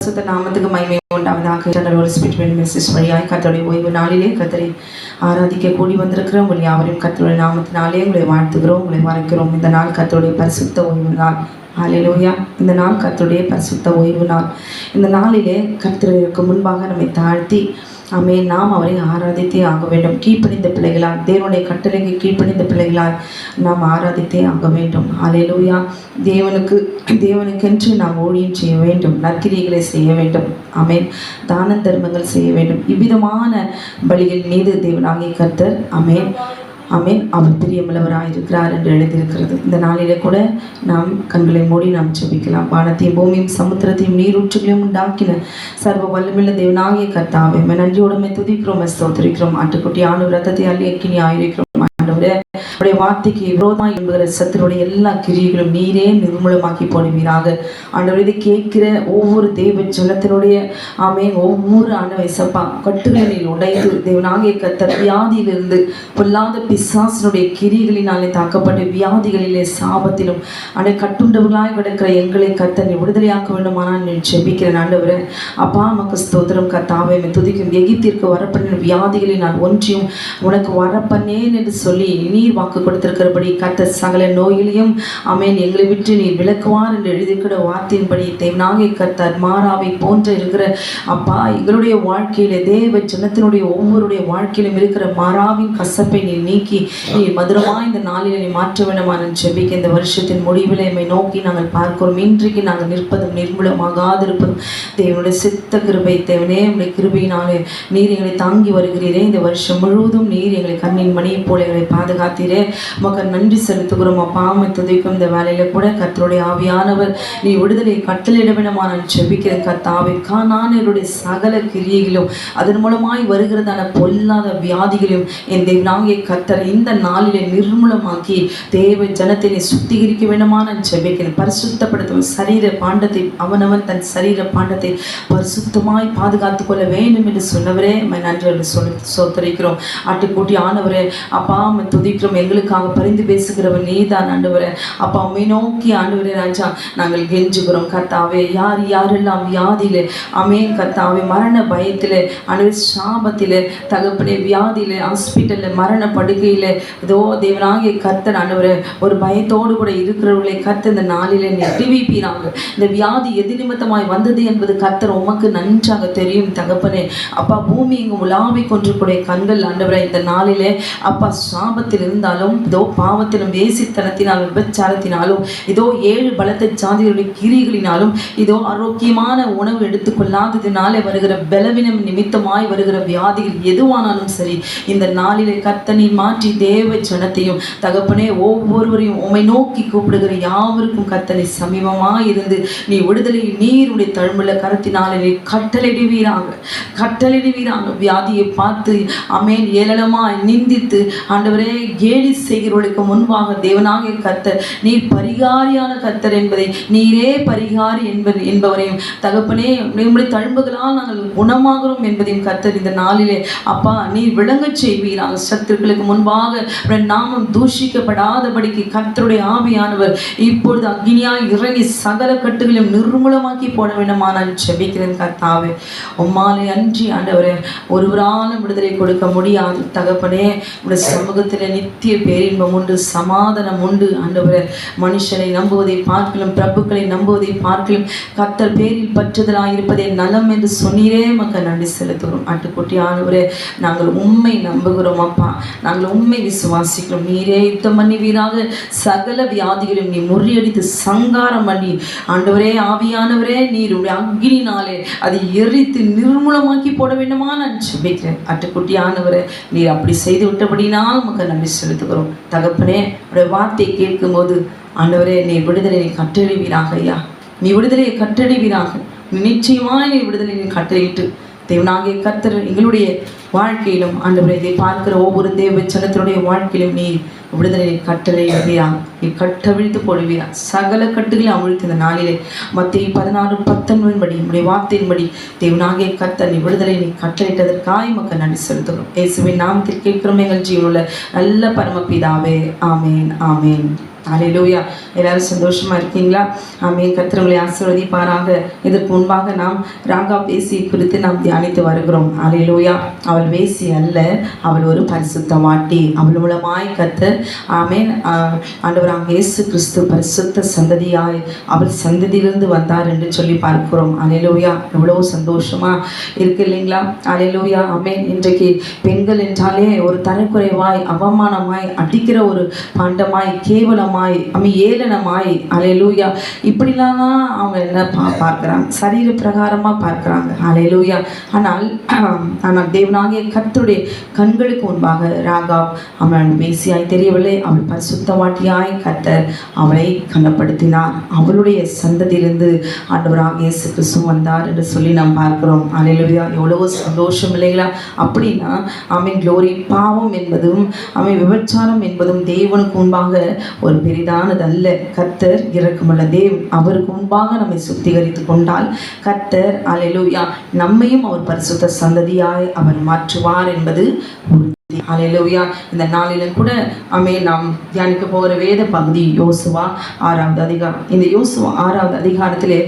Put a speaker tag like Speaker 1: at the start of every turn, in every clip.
Speaker 1: பரிசுத்த நாமத்துக்கு மகிமை உண்டாவதாக. ஒரு ஸ்பிரிச்சுவல் மெசேஜ் வழியாய் கர்த்தருடைய ஓய்வு நாளிலே கர்த்தரை ஆராதிக்க கூடி வந்திருக்கிறோம். உங்கள் யாவரையும் கர்த்தருடைய நாமத்தினாலே உங்களை வாழ்த்துகிறோம், உங்களை வரைக்கிறோம். இந்த நாள் கர்த்தருடைய பரிசுத்த ஓய்வு நாள். ஹல்லேலூயா. இந்த நாள் கர்த்தருடைய பரிசுத்த ஓய்வு நாள். இந்த நாளிலே கர்த்தருக்கு முன்பாக நம்மை தாழ்த்தி ஆமென் நாம் அவரை ஆராதித்தே ஆக வேண்டும். கீழ்ப்படிந்த பிள்ளைகளால், தேவனுடைய கட்டளைக்கு கீழ்ப்படிந்த பிள்ளைகளால் நாம் ஆராதித்தே ஆக வேண்டும். ஹல்லேலூயா. தேவனுக்கென்று நாம் ஊழியம் செய்ய வேண்டும், நற்கிரியைகளை செய்ய வேண்டும். ஆமென். தான தர்மங்கள் செய்ய வேண்டும். இவ்விதமான பலிகள் மீது தேவனாகிய கர்த்தர் ஆமென் ஆமென் அவர் பிரியமுள்ளவராயிருக்கிறார் என்று எழுதியிருக்கிறது. இந்த நாளிலே கூட நாம் கண்களை மூடி நாம் ஜெபிக்கலாம். வானத்தையும் பூமியும் சமுத்திரத்தையும் நீரூற்றுகளையும் உண்டாக்கின சர்வ வல்லமையுள்ள தேவனாகிய கர்த்தாவே, நன்றியோடுமை துதிக்கிறோம், ஸ்தோத்திரிக்கிறோம். ஆட்டுக்குட்டி ஆணு ரத்தத்தை அள்ளி அக்கினி ஆயிருக்கிறோம். உடைய வார்த்தைக்கு விரோதமாக எழும்புகிற சத்துருடைய எல்லா கிரியைகளும் நீரே நிர்மூலமாக்கி போடுவீராக. ஆண்டவரே, இதை கேட்கிற ஒவ்வொரு தேவ ஜனத்தினுடைய ஆமென் ஒவ்வொரு அணவசப்பா கட்டுகளில் உடைத்து தேவனாகிய கர்த்தர் வியாதியிலிருந்து பொல்லாத பிசாசினுடைய கிரிகளினாலே தாக்கப்பட்ட வியாதிகளிலே சாபத்திலும் அதை கட்டுண்டவர்களாய் கிடக்கிற எங்களை கர்த்தர் விடுதலையாக்க வேண்டுமானால் நீ ஜெபிக்கிறேன். ஆண்டவரே அப்பா நமக்கு ஸ்தோத்திரம். கர்த்தாவே துதிக்கும். எகிப்திற்கு வரப்பண்ணின வியாதிகளை நான் ஒன்றியும் உனக்கு வரப்பண்ணேன் என்று சொல்லி நீர் வாக்கு கொடுத்திருக்கிறபடி கர்த்தர் சகல நோயிலையும் ஆமென் எங்களை விட்டு நீர் விலக்குவார் என்று எழுதியிருக்கிற வார்த்தையின்படி தேவனாகிய கர்த்தர் மாறாவை போன்ற இருக்கிற அப்பா எங்களுடைய வாழ்க்கையிலே தேவ ஜனத்தினுடைய ஒவ்வொருடைய வாழ்க்கையிலும் இருக்கிற மாறாவின் கசப்பை நீர் நீக்கி நீர் மதுரமாக இந்த நாளில் நீ மாற்ற வேண்டுமான ஜெபிக்க. இந்த வருஷத்தின் முடிவில் எம்மை நோக்கி நாங்கள் பார்க்கிறோம். இன்றைக்கு நாங்கள் நிற்பதும் நிர்மூலமாகாதிருப்பதும் தேவனுடைய சித்த கிருபை. தேவனே உடைய கிருபையினாலே நீர் எங்களை தாங்கி வருகிறீரே. இந்த வருஷம் முழுவதும் நீர் எங்களை கண்ணின் மணியை போல எங்களை பாதுகாத்தீரே. மக்கள் நன்றி செலுத்துகிறோம். அப்பாமை துதிக்கும். இந்த வேலையில கூட கர்த்தருடைய ஆவியானவர் நீ விடுதலை கட்டளையிட வேண்டுமா நான் ஜெபிக்கிறேன். கர்த்தாவே கானானியருடைய சகல கிரியைகளும் அதன் மூலமாய் வருகிறதான பொல்லாத வியாதிகளையும் என் தேவனாகிய கர்த்தர் இந்த நாளிலே நிர்மூலமாக்கி தேவ ஜனத்தை நீ சுத்திகரிக்க வேண்டுமா நான் ஜெபிக்கிறேன். பரிசுத்தப்படுத்தும் சரீர பாண்டத்தை அவனவன் தன் சரீர பாண்டத்தை பரிசுத்தமாய் பாதுகாத்துக் கொள்ள வேண்டும் என்று சொன்னவரே நன்றி சோத்தரிக்கிறோம். ஆட்டுக்கூட்டி ஆனவரே அப்பா துதிக்கிறோம். எங்களுக்காக பரிந்து பேசுகிறவர் நீதான் ஆண்டவரே. அப்பா உம்மை நோக்கி ஆண்டவரே ராஜா நாங்கள் கெஞ்சுகிறோம். கர்த்தாவே யார் யாரெல்லாம் வியாதியிலே ஆமென் கர்த்தாவே மரண பயத்திலே ஆண்டவரே சாபத்திலே தகப்பனே வியாதியிலே ஹாஸ்பிட்டலில் மரண படுக்கையிலே ஏதோ தேவனாகிய கர்த்தர் ஆண்டவரே ஒரு பயத்தோடு கூட இருக்கிறவர்களை கர்த்தர் இந்த நாளிலே நிறுவிப்பீராங்க. இந்த வியாதி எது நிமித்தமாய் வந்தது என்பது கர்த்தர் உமக்கு நன்றாக தெரியும் தகப்பனே. அப்பா பூமி இங்கு உலாவை கொன்றக்கூடிய கண்கள் ஆண்டவரே இந்த நாளிலே அப்பா சாபத்தில் இருந்தாலும் இதோ பாவத்திலும் வேசித்தனத்தினாலும் விபச்சாரத்தினாலும் இதோ 7 பலத்த ஜாதிகளுடைய கிரிகளினாலும் இதோ ஆரோக்கியமான உணவு எடுத்துக்கொள்ளாததினாலே வருகிற பலவீனம் நிமித்தமாய் வருகிற வியாதிகள் எதுவானாலும் சரி இந்த நாளிலே கர்த்தர் மாற்றி தேவ ஜனத்தையும் தகப்பனே ஒவ்வொருவரையும் உம்மை நோக்கி கூப்பிடுகிற யாவருக்கும் கர்த்தரை சமீபமாய் இருந்து நீ விடுதலை நீருடைய தழும்புள்ள கரத்தினாலே நீ கட்டளையிடுவீராக. வியாதியை பார்த்து ஆமென் ஏளனமாய் நிந்தித்து ஆண்டவரே கேலி செய்கிறவர்களுக்கு முன்பாக தேவனாகிய கர்த்தர் நீர் பரிகாரியான கர்த்தர் என்பதை நீரே பரிகாரி என்பவரையும் தகப்பனே நம்முடைய தழும்புகளால் நாங்கள் குணமாகிறோம் என்பதையும் கர்த்தர் இந்த நாளிலே அப்பா நீர் விளங்கச் செய்வீராக. சத்துருக்களுக்கு முன்பாக நாமம் தூஷிக்கப்படாதபடிக்கு கர்த்தருடைய ஆவியானவர் இப்பொழுது அக்னியாய் இறங்கி சகல கட்டுகளையும் நிர்மூலமாக்கி போட வேண்டுமா நான் ஜெபிக்கிறேன். கர்த்தாவே உம்மாலே அன்றி ஆண்டவரே ஒருவராலும் விடுதலை கொடுக்க முடியாது தகப்பனே. உடைய சமூகத்தில் நித்திய பேரின்பம் உண்டு, சமாதானம் உண்டு ஆண்டவரே. மனுஷனை நம்புவதை பார்க்கலும் பிரபுக்களை நம்புவதை பார்க்கலும் கர்த்தர் பேரில் பற்றுதலாயிருப்பதே நலம் என்று சொன்னீரே மக்கள் நன்றி செலுத்துகிறோம். ஆட்டுக்குட்டி ஆண்டவரே நாங்கள் உண்மை நம்புகிறோம் அப்பா, நாங்கள் உண்மை விசுவாசிக்கிறோம். நீரே யுத்தம் பண்ணுவீராக. சகல வியாதிகளையும் நீ முறியடித்து சங்காரம் பண்ணி ஆண்டவரே ஆவியானவரே நீருடைய அக்னினாலே அதை எரித்து நிர்மூலமாக்கி போட வேண்டுமா நான் ஜெபிக்கிறேன். ஆட்டுக்குட்டி ஆண்டவரே நீர் அப்படி செய்து விட்டபடினால் மக்கள் நன்றி செலுத்துகிறோம் தகப்பனே. உடைய வார்த்தையை கேட்கும்போது ஆண்டவரே நீ விடுதலை கட்டளிவீராக ஐயா, நீ விடுதலையை கட்டளிவீராக. நிச்சயமாக நீ விடுதலை கட்டளையிட்டு தேவனாகிய கர்த்தர் எங்களுடைய வாழ்க்கையிலும் ஆண்டவரே இதை பார்க்கிற ஒவ்வொரு தேவ ஜனத்தினுடைய வாழ்க்கையிலும் நீ விடுதலை கட்டளையிடுவீராக. நீ கட்டவிழ்த்து போடுவீரா. சகல கட்டுகளை அவிழ்த்து இந்த நாளிலே மத்தேயு 16:19 உடைய வார்த்தையின்படி தேவனாகிய கர்த்தர் நீ விடுதலை நீ கட்டளையிட்டதற்காய் மக்கள் நன்றி செலுத்துகிறோம். இயேசுவின் நாமத்தில் கேட்கிறோம் எங்கள் ஜீவனுள்ள நல்ல பரமபிதாவே. ஆமேன் ஆமேன் ஹல்லேலூயா. எல்லாரும் சந்தோஷமா இருக்கீங்களா? ஆமென். கர்த்தர் உங்களை ஆசீர்வதிப்பாராக. இதற்கு முன்பாக நாம் ராகாப் வேசியை குறித்து நாம் தியானித்து வருகிறோம். ஹல்லேலூயா. அவள் வேசி அல்ல, அவள் ஒரு பரிசுத்தவாட்டி. அவள் மூலமாய் கர்த்தர் ஆமென் ஆண்டவராகிய இயேசு கிறிஸ்து பரிசுத்த சந்ததியாய் அவள் சந்ததியிலிருந்து வந்தார் என்று சொல்லி பார்க்கிறோம். ஹல்லேலூயா. எவ்வளவு சந்தோஷமா இருக்கு இல்லைங்களா? ஹல்லேலூயா. ஆமென். இன்றைக்கு பெண்கள் என்றாலே ஒரு தரக்குறைவாய், அவமானமாய், அடிக்கிற ஒரு பாண்டமாய், கேவலமாய், ஏளனமாய், ஹல்லேலூயா, இப்படிலாம் அவங்க என்ன பார்க்குறாங்க, சரீர பிரகாரமாக பார்க்குறாங்க. ஹல்லேலூயா. ஆனால் தேவனாகிய கர்த்தருடைய கண்களுக்கு முன்பாக ராகாப் அவள் வேசியாய் தெரியவில்லை, அவள் பரிசுத்தவாட்டியாய் கர்த்தர் அவளை கனப்படுத்தினார். அவளுடைய சந்ததியிலிருந்து ஆண்டவராகிய இயேசு கிறிஸ்து வந்தார் என்று சொல்லி நாம் பார்க்கிறோம். ஹல்லேலூயா. எவ்வளவு சந்தோஷம் இல்லைங்களா? அப்படின்னா ஆமென். க்ளோரி. பாவம் என்பதும் விபச்சாரம் என்பதும் தேவனுக்கு முன்பாக ஒரு பெரிதானதல்ல. கர்த்தர் இரக்கமுள்ள தேவன். அவருக்கு முன்பாக நம்மை சுத்திகரித்து கொண்டால் கர்த்தர் ஹல்லேலூயா நம்மையும் அவர் பரிசுத்த சந்ததியாய் அவர் மாற்றுவார் என்பது உறுதி. ஹல்லேலூயா. இந்த நாளிலும் கூட நாம் தியானிக்க போகிற வேத பகுதி யோசுவா 6வது அதிகாரம். இந்த யோசுவா 6வது அதிகாரத்திலே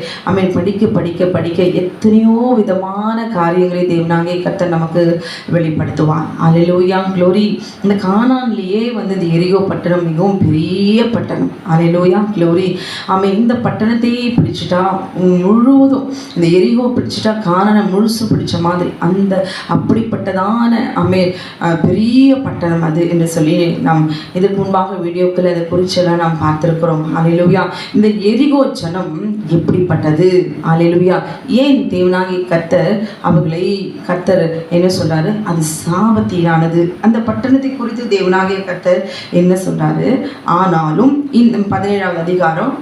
Speaker 1: படிக்க படிக்க படிக்க எத்தனையோ விதமான காரியங்களை தேவனாகிய கர்த்தர் நமக்கு வெளிப்படுத்துவார். ஹல்லேலூயா. க்ளோரி. இந்த கானான்லேயே இந்த எரிகோ பட்டணம் மிகவும் பெரிய பட்டணம். ஹல்லேலூயா. க்ளோரி. இந்த பட்டணத்தையே பிடிச்சிட்டா முழுவதும், இந்த எரிகோ பிடிச்சிட்டா கானானை முழுசு பிடிச்ச மாதிரி அந்த அப்படிப்பட்டதான பெரிய பட்டணம் அது என்று சொல்லி நாம் இதற்கு முன்பாக வீடியோக்கள் அதை குறிச்செல்லாம் நாம் பார்த்திருக்கிறோம். ஹல்லேலூயா. இந்த எரிகோ ஜனம் எப்படிப்பட்டது? ஹல்லேலூயா. ஏன் தேவனாகிய கர்த்தர் அவர்களை கர்த்தர் என்ன சொல்றாரு? அது சாபத்தீடானது. அந்த பட்டணத்தை குறித்து தேவனாகிய கர்த்தர் என்ன சொல்றாரு? ஆனாலும் இந்த 17வது அதிகாரம்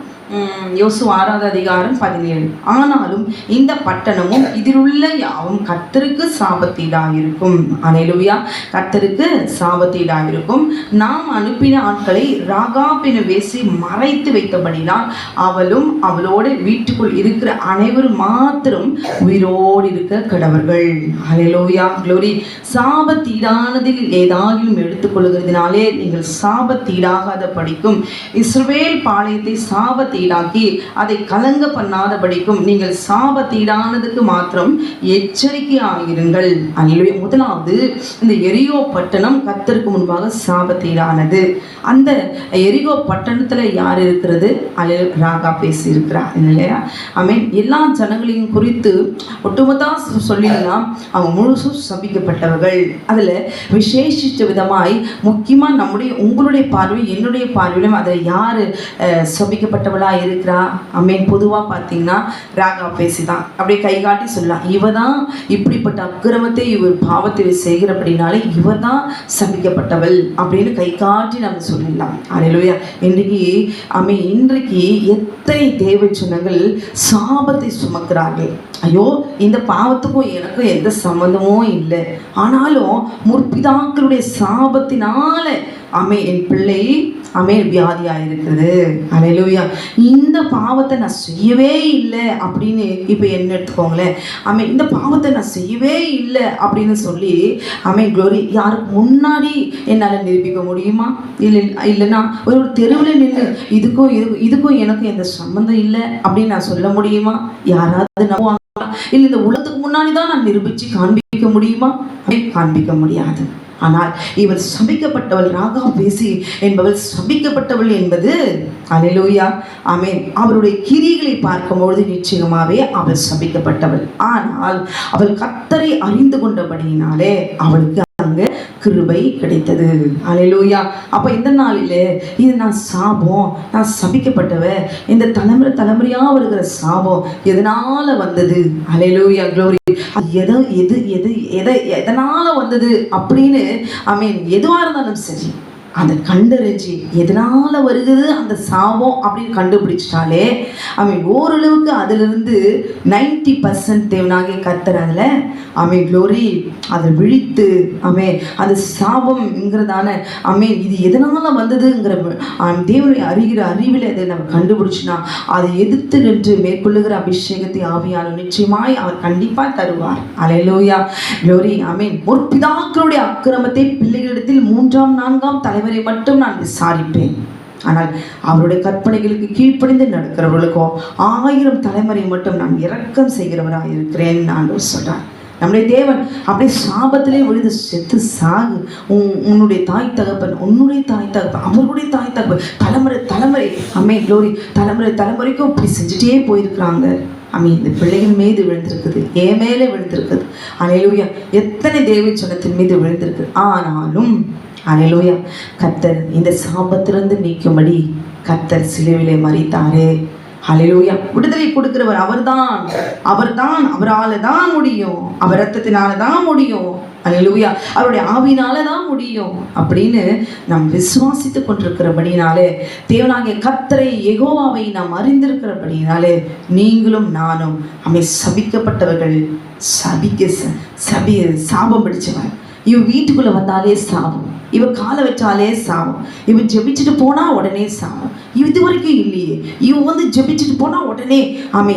Speaker 1: யோசுவா 6வது அதிகாரம் 17. ஆனாலும் இந்த பட்டணமும் இதிலுள்ள யாவும் கர்த்தருக்கு சாபத்தீடாயிருக்கும். ஹல்லேலூயா. கர்த்தருக்கு சாபத்தீடாயிருக்கும். நாம் அனுப்பின ஆட்களை ராகாபின வேசி மறைத்து வைத்தபடினால் அவளும் அவளோட வீட்டுக்குள் இருக்கிற அனைவரும் மாத்திரம் உயிரோடு இருக்க கடவர்கள். ஹல்லேலூயா. க்ளோரி. சாபத்தீடானதில் ஏதாகிலும் எடுத்துக்கொள்கிறதுனாலே நீங்கள் சாபத்தீடாகாத படிக்கும் இஸ்ரவேல் பாளையத்தை சாபத்தீடாக்கி அதை கலங்க பண்ணாதபடிக்கும் நீங்கள் சாபத்தீடானதுக்கு மாத்திரம் எச்சரிக்கையாயிருங்கள். ஹல்லேலூயா. முதலாவது, இந்த எரிகோ பட்டணம் கர்த்தருக்கு முன்பாக சாபத்தீடானது. அந்த எரிகோ பட்டணத்துல யார் இருக்கிறது? ராகாப் பேசி இருக்கிறார் இல்லையா? ஆமென். எல்லா ஜனங்களையும் குறித்து ஒட்டுமொத்தா சொல்லிடலாம், அவங்க முழுசும் சபிக்கப்பட்டவர்கள். அதுல விசேஷித்த விதமாய் முக்கியமா உங்களுடைய பார்வை, என்னுடைய பார்வையிலும் அதில் யாரு சபிக்கப்பட்டவளா இருக்கிறா? பொதுவா பார்த்தீங்கன்னா ராகாப் பேசிதான் அப்படியே கை காட்டி சொல்லலாம், இவ தான் இப்படிப்பட்ட அக்கிரமத்தை இவர் பாவத்தை செய்கிறபடினாலே இவர் தான் சபிக்கப்பட்டவள் அப்படின்னு கை காட்டி நம்ம சொல்லிடலாம். ஹல்லேலூயா. இன்றைக்கு எத்தனை தேவ ஜனங்கள் சாபத்தை சுமக்கிறார்கள். ஐயோ, இந்த பாவத்துக்கும் எனக்கும் எந்த சம்பந்தமும் இல்லை, ஆனாலும் முற்பிதாக்களுடைய சாபத்தினால என் பிள்ளை வியாதியாக இருக்குது. ஹல்லேலூயா. இந்த பாவத்தை நான் செய்யவே இல்லை அப்படின்னு இப்போ என்ன எடுத்துக்கோங்களேன். இந்த பாவத்தை நான் செய்யவே இல்லை அப்படின்னு சொல்லி க்ளோரி யாருக்கு முன்னாடி என்னால் நிரூபிக்க முடியுமா? இல்லைன்னா ஒரு தெருவில் நின்று இதுக்கும் எனக்கும் எந்த சம்பந்தம் இல்லை அப்படின்னு நான் சொல்ல முடியுமா? யாராவது நம்புவாங்க? இல்லை இந்த உலகத்துக்கு முன்னாடி தான் நான் நிரூபித்து காண்பிக்க முடியுமா? காண்பிக்க முடியாது. ஆனால் இவள் சபிக்கப்பட்டவள். ராகாப் வேசி என்பவள் சபிக்கப்பட்டவள் என்பது ஹல்லேலூயா. ஆமென். அவருடைய கிரியைகளை பார்க்கும்பொழுது நிச்சயமாவே அவள் சபிக்கப்பட்டவள். ஆனால் அவள் கர்த்தரை அறிந்து கொண்டபடியினாலே அவளுக்கு அங்க கிருபை கிடைத்தது. ஹல்லேலூயா. அப்ப இந்த நாளிலே இது நான் சாபம், நான் சபிக்கப்பட்டவ, இந்த தலைமுறையா வருகிற சாபம் எதனால வந்தது? ஹல்லேலூயா. க்ளோரி. எதனால வந்தது அப்படின்னு எதுவா இருந்தாலும் சரி அதை கண்டறிஞ்சு எதனால வருகிறது அந்த சாபம் அப்படின்னு கண்டுபிடிச்சிட்டாலே ஓரளவுக்கு அதிலிருந்து 90% தேவனாகிய கர்த்தர் அதில் க்ளோரி அதை விழித்து அது சாபம்ங்கிறதான இது எதனால வந்ததுங்கிற தேவனை அறிகிற அறிவில் அதை நம்ம கண்டுபிடிச்சினா அதை எதிர்த்து நின்று மேற்கொள்ளுகிற அபிஷேகத்தை ஆவியானவர் நிச்சயமாய் அவர் கண்டிப்பாக தருவார். ஹல்லேலூயா. க்ளோரி. முற்பிதாக்களுடைய அக்கிரமத்தை பிள்ளைகளிடத்தில் 3ஆம் 4ஆம் தலைவரை மட்டும் நான் விசாரிப்பேன். ஆனால் அவருடைய கற்பனைகளுக்கு கீழ்ப்படிந்து நடக்கிறவர்களுக்கோ 1000 தலைமுறை மட்டும் நான் இரக்கம் செய்கிறவராக இருக்கிறேன் நான் சொல்றார். நம்முடைய தேவன் அப்படியே சாபத்திலே விழுந்து செத்து சாகு. உன்னுடைய தாய் தகப்பன், உன்னுடைய தாய் தகப்பன், அவர்களுடைய தாய் தகப்பன், தலைமுறை தலைமுறை க்ளோரி, தலைமுறை தலைமுறைக்கும் அப்படி செஞ்சுட்டே போயிருக்கிறாங்க. இந்த பிள்ளைகள் மீது விழுந்திருக்குது, என் மேலே விழுந்திருக்குது. அல்லேலூயா. எத்தனை தேவ சொன்னத்தின் மீது விழுந்திருக்கு. ஆனாலும் அல்லேலூயா, கர்த்தர் இந்த சாபத்திலிருந்து நீக்கும்படி கர்த்தர் சிலுவிலே மரித்தாரே. அல்லேலூயா. விடுதலை கொடுக்கிறவர் அவர்தான், அவரால் தான் முடியும், அவர் ரத்தத்தினால தான் முடியும். அல்லேலூயா. அவருடைய ஆவியினால தான் முடியும் அப்படின்னு நாம் விசுவாசித்து கொண்டிருக்கிறபடினாலே, தேவனாகிய கர்த்தரை யெகோவாவை நாம் அறிந்திருக்கிறபடினாலே, நீங்களும் நானும் சபிக்கப்பட்டவர்கள், சாபம் பிடிச்சவன். இவன் வீட்டுக்குள்ள வந்தாலே சாபம், இவன் காலை வச்சாலே சாபம், இவன் ஜெபிச்சுட்டு போனா உடனே சாபம். இது வரைக்கும் இல்லையே, இவன் ஜெபிச்சுட்டு போனா உடனே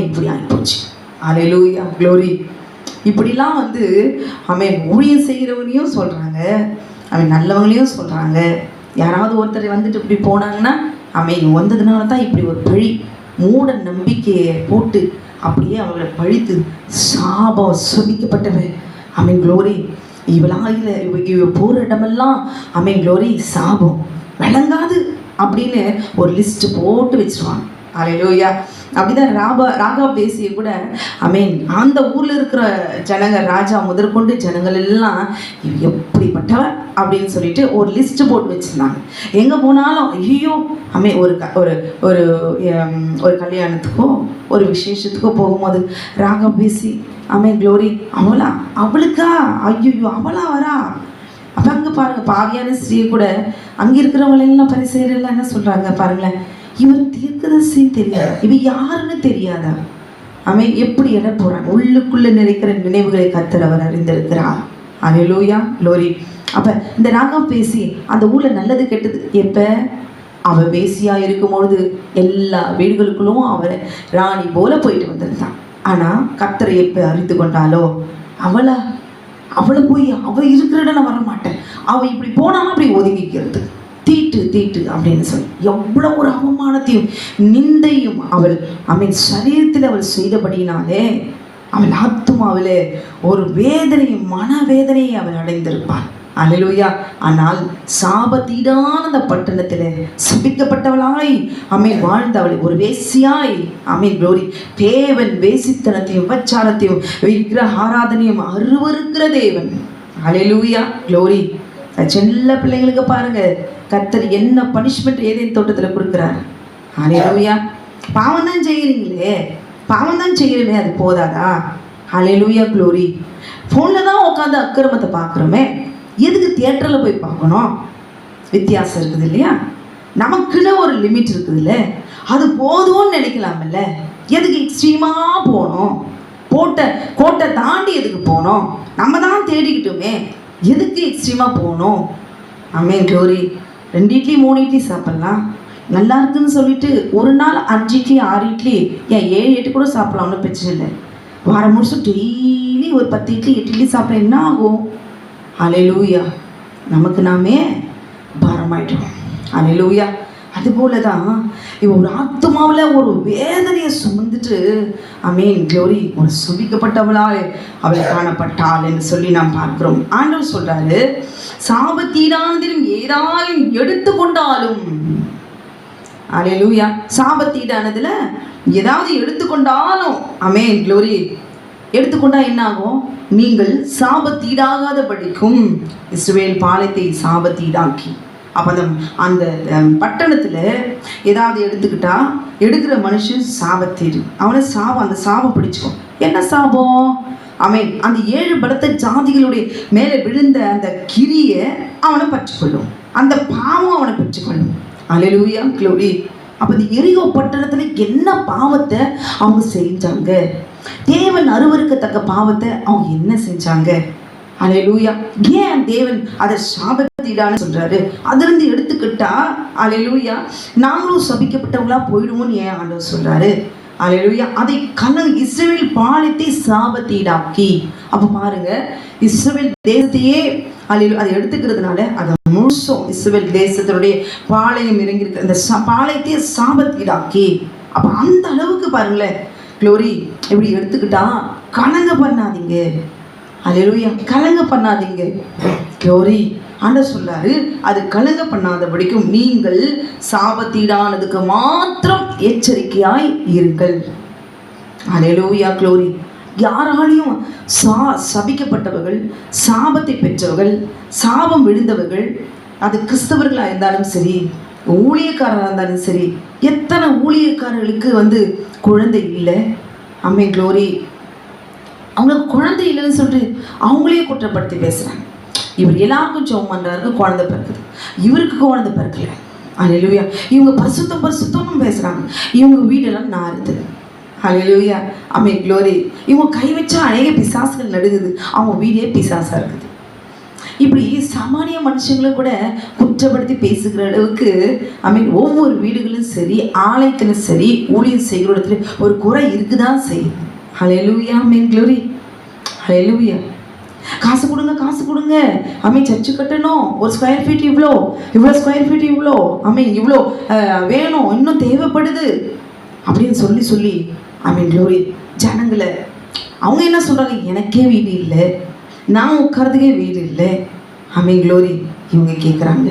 Speaker 1: இப்படி ஆகிப்போச்சு. அல்லேலூயா, க்ளோரி. இப்படிலாம் ஊழியம் செய்கிறவனையும் சொல்றாங்க, நல்லவங்களையும் சொல்றாங்க. யாராவது ஒருத்தர் வந்துட்டு இப்படி போனாங்கன்னா வந்ததுனால தான் இப்படி ஒரு பழி, மூட நம்பிக்கையை போட்டு அப்படியே அவங்களை பழித்து சாபம் சுபிக்கப்பட்டவன். க்ளோரி. இவ போகிற இடமெல்லாம் க்ளோரி சாபம் விளங்காது அப்படின்னு ஒரு லிஸ்ட் போட்டு வச்சிருவாங்க. அல்லேலூயா. அப்படிதான் ராகா பேசிய கூட அந்த ஊர்ல இருக்கிற ஜனங்க, ராஜா முதற்கொண்டு ஜனங்கள் எல்லாம் எப்படிப்பட்டவர் அப்படின்னு சொல்லிட்டு ஒரு லிஸ்ட் போட்டு வச்சிருந்தாங்க. எங்க போனாலும் ஐயோ ஒரு ஒரு ஒரு கல்யாணத்துக்கோ ஒரு விசேஷத்துக்கோ போகும்போது ராகா பேசி க்ளோரி, அவளுக்கா ஐயோ அவளா வரா. அப்ப அங்க பாருங்க, பாவியான ஸ்ரீ கூட அங்க இருக்கிறவங்க எல்லாம் பரிசேயர்கள் என்ன சொல்றாங்க பாருங்களேன், இவர் தீர்க்கதரிசி தெரியாது, இவ யாருன்னு தெரியாதா. எப்படி எட போறாங்க, உள்ளுக்குள்ள நிறைக்கிற நினைவுகளை கர்த்தர் அவர் அறிந்திருக்கிறார். அல்லேலூயா, க்ளோரி. அப்ப இந்த ராகம் பேசி அந்த ஊர்ல நல்லது கெட்டது, எப்ப அவ பேசியா இருக்கும் பொழுது எல்லா வீடுகளுக்குள்ளும் அவரை ராணி போல போயிட்டு வந்திருந்தான். ஆனா கர்த்தரை எப்ப அறிந்து கொண்டாலோ, அவளை போய் அவ இருக்கிற இடம் நான் வர மாட்டேன், அவ இப்படி போனாலும் அப்படி ஒதுங்கிக்கிறது, தீட்டு அப்படின்னு சொல்லி எவ்வளவு ஒரு அவமானத்தையும் நிந்தையும் அவள் சரீரத்தில் அவள் செய்தபடினாலே அவள் ஆத்துமாவிலே ஒரு வேதனையும் மனவேதனையை அவள் அடைந்திருப்பாள். அல்லேலூயா. ஆனால் சாபத்தீடான அந்த பட்டணத்திலே சபிக்கப்பட்டவளாய் வாழ்ந்தவளை ஒரு வேசியாய் க்ளோரி, தேவன் வேசித்தனத்தையும் உபச்சாரத்தையும் விக்கிரக ஆராதனையும் அருவருக்கிற தேவன். அல்லேலூயா, க்ளோரி. செல்ல பிள்ளைங்களுக்கு பாருங்க கர்த்தர் என்ன பனிஷ்மெண்ட் ஏதேன் தோட்டத்தில் கொடுக்குறார். அல்லேலூயா. பாவம் தான் செய்கிறீங்களே, பாவம் தான் செய்கிறீங்களே, அது போதாதா? அல்லேலூயா, க்ளோரி. ஃபோனில் தான் உட்காந்து அக்கிரமத்தை பார்க்குறோமே, எதுக்கு தியேட்டரில் போய் பார்க்கணும்? வித்தியாசம் இருக்குது இல்லையா? நமக்குன்னு ஒரு லிமிட் இருக்குதுல்ல, அது போதும்னு நினைக்கலாம்ல. எதுக்கு எக்ஸ்ட்ரீமாக போகணும்? கோட்டை தாண்டி எதுக்கு போகணும்? நம்ம தான் தேடிக்கிட்டோமே, எதுக்கு எக்ஸ்ட்ரீமாக போகணும்? க்ளோரி. 2 இட்லி 3 இட்லி சாப்பிட்லாம், நல்லா இருக்குன்னு சொல்லிட்டு ஒரு நாள் 5 இட்லி 6 இட்லி, ஏன் 7 8 கூட சாப்பிடலாம், ஒன்றும் பிரச்சனை இல்லை. வாரம் முழுசும் டெய்லி ஒரு 10 இட்லி 8 இட்லி சாப்பிட என்ன ஆகும்? அல்லேலூயா. நமக்கு நாமே பாரமாயிட்டோம். அல்லேலூயா. அதுபோல தான் இவ ஒரு ஆத்மாவில் ஒரு வேதனையை சுமந்துட்டு க்ளோரி ஒரு சுபிக்கப்பட்டவளாய் அவள் காணப்பட்டாள் என்று சொல்லி நாம் பார்க்கிறோம். ஆண்டவர் சொல்றாரு, சாபத்தீடானதிலும் ஏதாயும் எடுத்துக்கொண்டாலும், அல்லேலூயா, சாபத்தீடானதுல ஏதாவது எடுத்துக்கொண்டாலும் க்ளோரி, எடுத்துக்கொண்டா என்ன ஆகும்? நீங்கள் சாபத்தீடாகாத படிக்கும் இஸ்ரவேல் பாளையத்தை சாபத்தீடாக்கி. அப்போ அந்த பட்டணத்தில் ஏதாவது எடுத்துக்கிட்டா எடுக்கிற மனுஷன் சாபத்தீடு, அவனை அந்த சாபம் பிடிச்சிக்கும். என்ன சாபம்? அந்த 7 பலத்த ஜாதிகளுடைய மேலே விழுந்த அந்த கிரியை அவனை பற்றிக்கொள்ளும், அந்த பாவம் அவனை பெற்றுக்கொள்ளும். அல்லேலூயா, க்ளோரி. அப்போ இந்த எரிகோ பட்டணத்தில் என்ன பாவத்தை அவங்க செஞ்சாங்க? தேவன் அருவருக்கத்தக்க பாவத்தை அவங்க என்ன செஞ்சாங்க? அல்லேலூயா. ஏன் தேவன் அதை சாபத்தீடான்னு சொல்றாரு? அதிலிருந்து எடுத்துக்கிட்டா அல்லேலூயா நாங்களும் சபிக்கப்பட்டவங்களா போயிடுவோம்னு ஏன் ஆண்டவர் சொல்றாரு? அல்லேலூயா. அதை இஸ்ரவேல் பாளையத்தை சாபத்தீடாக்கி. அப்ப பாருங்க, இஸ்ரவேல் தேசத்தையே அதை எடுத்துக்கிறதுனால அதை முழுசும் இஸ்ரவேல் தேசத்தினுடைய பாளையம் இறங்கி இருக்கிற அந்த பாளையத்தையே சாபத்தீடாக்கி. அப்ப அந்த அளவுக்கு பாருங்களேன், க்ளோரி எப்படி எடுத்துக்கிட்டா கலங்க பண்ணாதீங்க. அல்லேலூயா, கலங்க பண்ணாதீங்க. க்ளோரி ஆண்டவர் சொல்றாரு, அது கலங்க பண்ணாதபடிக்கும் நீங்கள் சாபத்தீடானதுக்கு மாத்திரம் எச்சரிக்கையாய் இருங்கள். அல்லேலூயா, க்ளோரி. யாராலையும் சபிக்கப்பட்டவர்கள், சாபத்தை பெற்றவர்கள், சாபம் விழுந்தவர்கள், அது கிறிஸ்தவர்களாக இருந்தாலும் சரி, ஊழியக்காரராக இருந்தாலும் சரி, எத்தனை ஊழியக்காரர்களுக்கு குழந்தை இல்லை. அம்மே க்ளோரி, அவங்களுக்கு குழந்தை இல்லைன்னு சொல்லிட்டு அவங்களே குற்றப்படுத்தி பேசுகிறாங்க. இவர் எல்லாருக்கும் ஜெபம் பண்ணுறாரு, குழந்தை பிறக்குது, இவருக்கு குழந்தை பிறக்கல. அல்லேலூயா. இவங்க பரிசுத்தம்னு பேசுகிறாங்க, இவங்க வீடெல்லாம் நாறுது. அல்லேலூயா, ஆமென், க்ளோரி. இவங்க கை வச்சா அநேக பிசாசுகள் நடுங்குது, அவங்க வீடே பிசாசாக இருக்குது. இப்படி சாமானிய மனுஷங்களும் கூட குற்றப்படுத்தி பேசுகிற அளவுக்கு ஆமென், ஒவ்வொரு வீடுகளும் சரி, ஆலயத்திலும் சரி, ஊழியம் செய்கிற இடத்துல ஒரு குறை இருக்குதான் செய்யுது. அல்லேலூயா, ஆமென், க்ளோரி. அல்லேலூயா. காசு கொடுங்க ஆமென், சர்ச்சு கட்டணும், ஒரு ஸ்கொயர் ஃபீட் இவ்வளோ ஸ்கொயர் ஃபீட் இவ்வளோ, ஆமென், இவ்வளோ வேணும், இன்னும் தேவைப்படுது அப்படின்னு சொல்லி ஆமென், க்ளோரி. ஜனங்களை அவங்க என்ன சொல்கிறாங்க, எனக்கே வீடு இல்லை, நான் உட்கார்றதுக்கே வீடு இல்லை. ஆமென், க்ளோரி. இவங்க கேட்குறாங்க.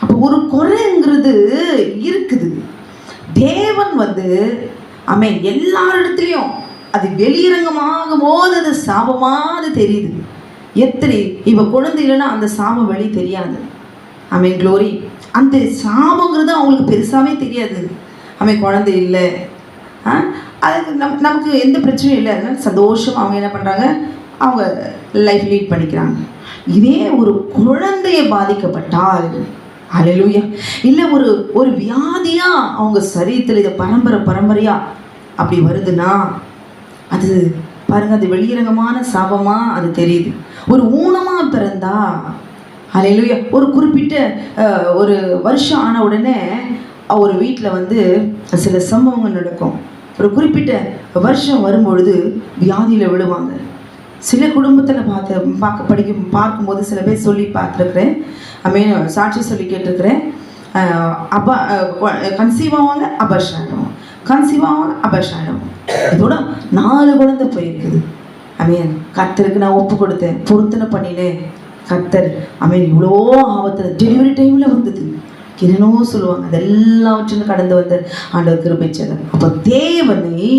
Speaker 1: அப்போ ஒரு குறைங்கிறது இருக்குது. தேவன் ஆமென், எல்லாரிடத்துலையும் அது வெளியரங்கமாகும் போது அது சாபமாக தெரியுது. எத்தனை இப்போ குழந்தை இல்லைன்னா அந்த சாபம் வெளி தெரியாது. ஆமென், க்ளோரி. அந்த சாபங்கிறது அவங்களுக்கு பெருசாகவே தெரியாது. ஆமென், குழந்தை இல்லை, அதுக்கு நமக்கு எந்த பிரச்சனையும் இல்லை, அதனால சந்தோஷம் அவங்க என்ன பண்ணுறாங்க, அவங்க லைஃப் லீட் பண்ணிக்கிறாங்க. இதே ஒரு குழந்தைய பாதிக்கப்பட்டால், அல்லேலூயா, இல்லை ஒரு வியாதியாக அவங்க சரீரத்தில் இதை பரம்பரையாக அப்படி வருதுன்னா, அது பாருங்க, அது வெளியரங்கமான சாபமாக அது தெரியுது. ஒரு ஊனமாக பிறந்தா, அல்லேலூயா, ஒரு குறிப்பிட்ட ஒரு வருஷம் ஆன உடனே ஒரு வீட்டில் சில சம்பவங்கள் நடக்கும். ஒரு குறிப்பிட்ட வருஷம் வரும்பொழுது வியாதியில் விழுவாங்க. சில குடும்பத்தில் பார்க்கும்போது சில பேர் சொல்லி பார்த்துருக்குறேன், ஆமென், சாட்சி சொல்லி கேட்டிருக்கிறேன். கன்சீவ் ஆவாங்க, அபார்ஷன் ஆகிடும், கன்சீவ் ஆவாங்க, அபார்ஷன் ஆகிடும். இதோட 4 குழந்தை போயிருக்குது. ஆமென், கர்த்தருக்கு நான் ஒப்பு கொடுத்தேன், பொருத்தனை பண்ணினேன். கர்த்தர் ஆமென், இவ்வளோ ஆபத்தில் டெலிவரி டைமில் வந்தது, என்னென்னோ சொல்லுவாங்க, அதெல்லாவற்றிலும் கடந்து வந்த ஆண்டவர் கிருபை செய்தார். அப்போ தேவனை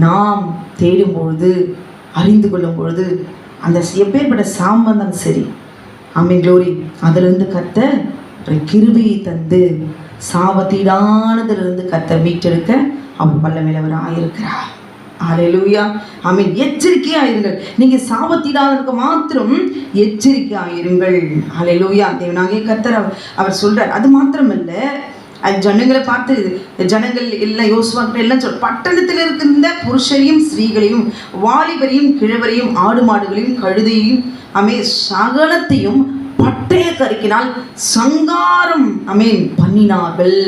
Speaker 1: நாம் தேடும் பொழுது, அறிந்து கொள்ளும் பொழுது, அந்த எப்பேற்பட்ட சம்பந்தம் சரி, ஆமென், க்ளோரி, அதிலிருந்து கர்த்தர் கிருபையை தந்து சாபத்தீடானதிலிருந்து கர்த்தர் மீட்டெடுக்க அவர் வல்லமையுள்ளவராக இருக்கிறார். அல்லேலூயா, ஆமென். எச்சரிக்கையாயிருங்கள். நீங்கள் சாபத்தீடாதற்கு மாத்திரம் எச்சரிக்கையாயிருங்கள். அல்லேலூயா. தேவனாகிய கர்த்தர் அவர் சொல்றார். அது மாத்திரமல்ல, ஜனங்களை பார்த்து, ஜனங்கள் எல்லாம் யோசுவாக்கிட்ட எல்லாம் பட்டணத்தில் இருக்கின்ற புருஷரையும் ஸ்திரீகளையும் வாலிபரையும் கிழவரையும் ஆடு மாடுகளையும் கழுதையும் சகலத்தையும் பட்டய கருக்கினால் சங்காரம் பண்ணினார்கள்.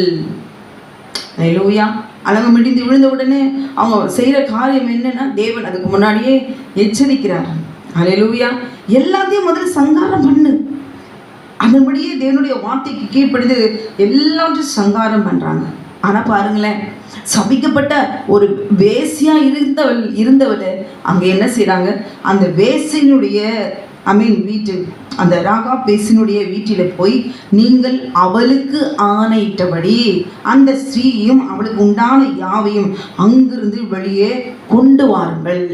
Speaker 1: அல்லேலூயா. அலங்கம் இடிந்து விழுந்த உடனே அவங்க செய்கிற காரியம் என்னன்னா, தேவன் அதுக்கு முன்னாடியே எச்சரிக்கிறார். அல்லேலூயா. எல்லாத்தையும் முதல்ல சங்காரம் பண்ணு. அதன்படியே தேவனுடைய வார்த்தைக்கு கீழ்ப்படிந்து எல்லாத்தையும் சங்காரம் பண்ணுறாங்க. ஆனால் பாருங்களேன், சபிக்கப்பட்ட ஒரு வேசியா இருந்தவள் அங்கே என்ன செய்கிறாங்க, அந்த வேசினுடைய வீட்டு, அந்த ராகா பேசினுடைய வீட்டில் போய், நீங்கள் அவளுக்கு ஆணையிட்டபடி அந்த ஸ்திரீயும் அவளுக்கு உண்டான யாவையும் அங்கிருந்து வெளியே கொண்டு வாருங்கள்.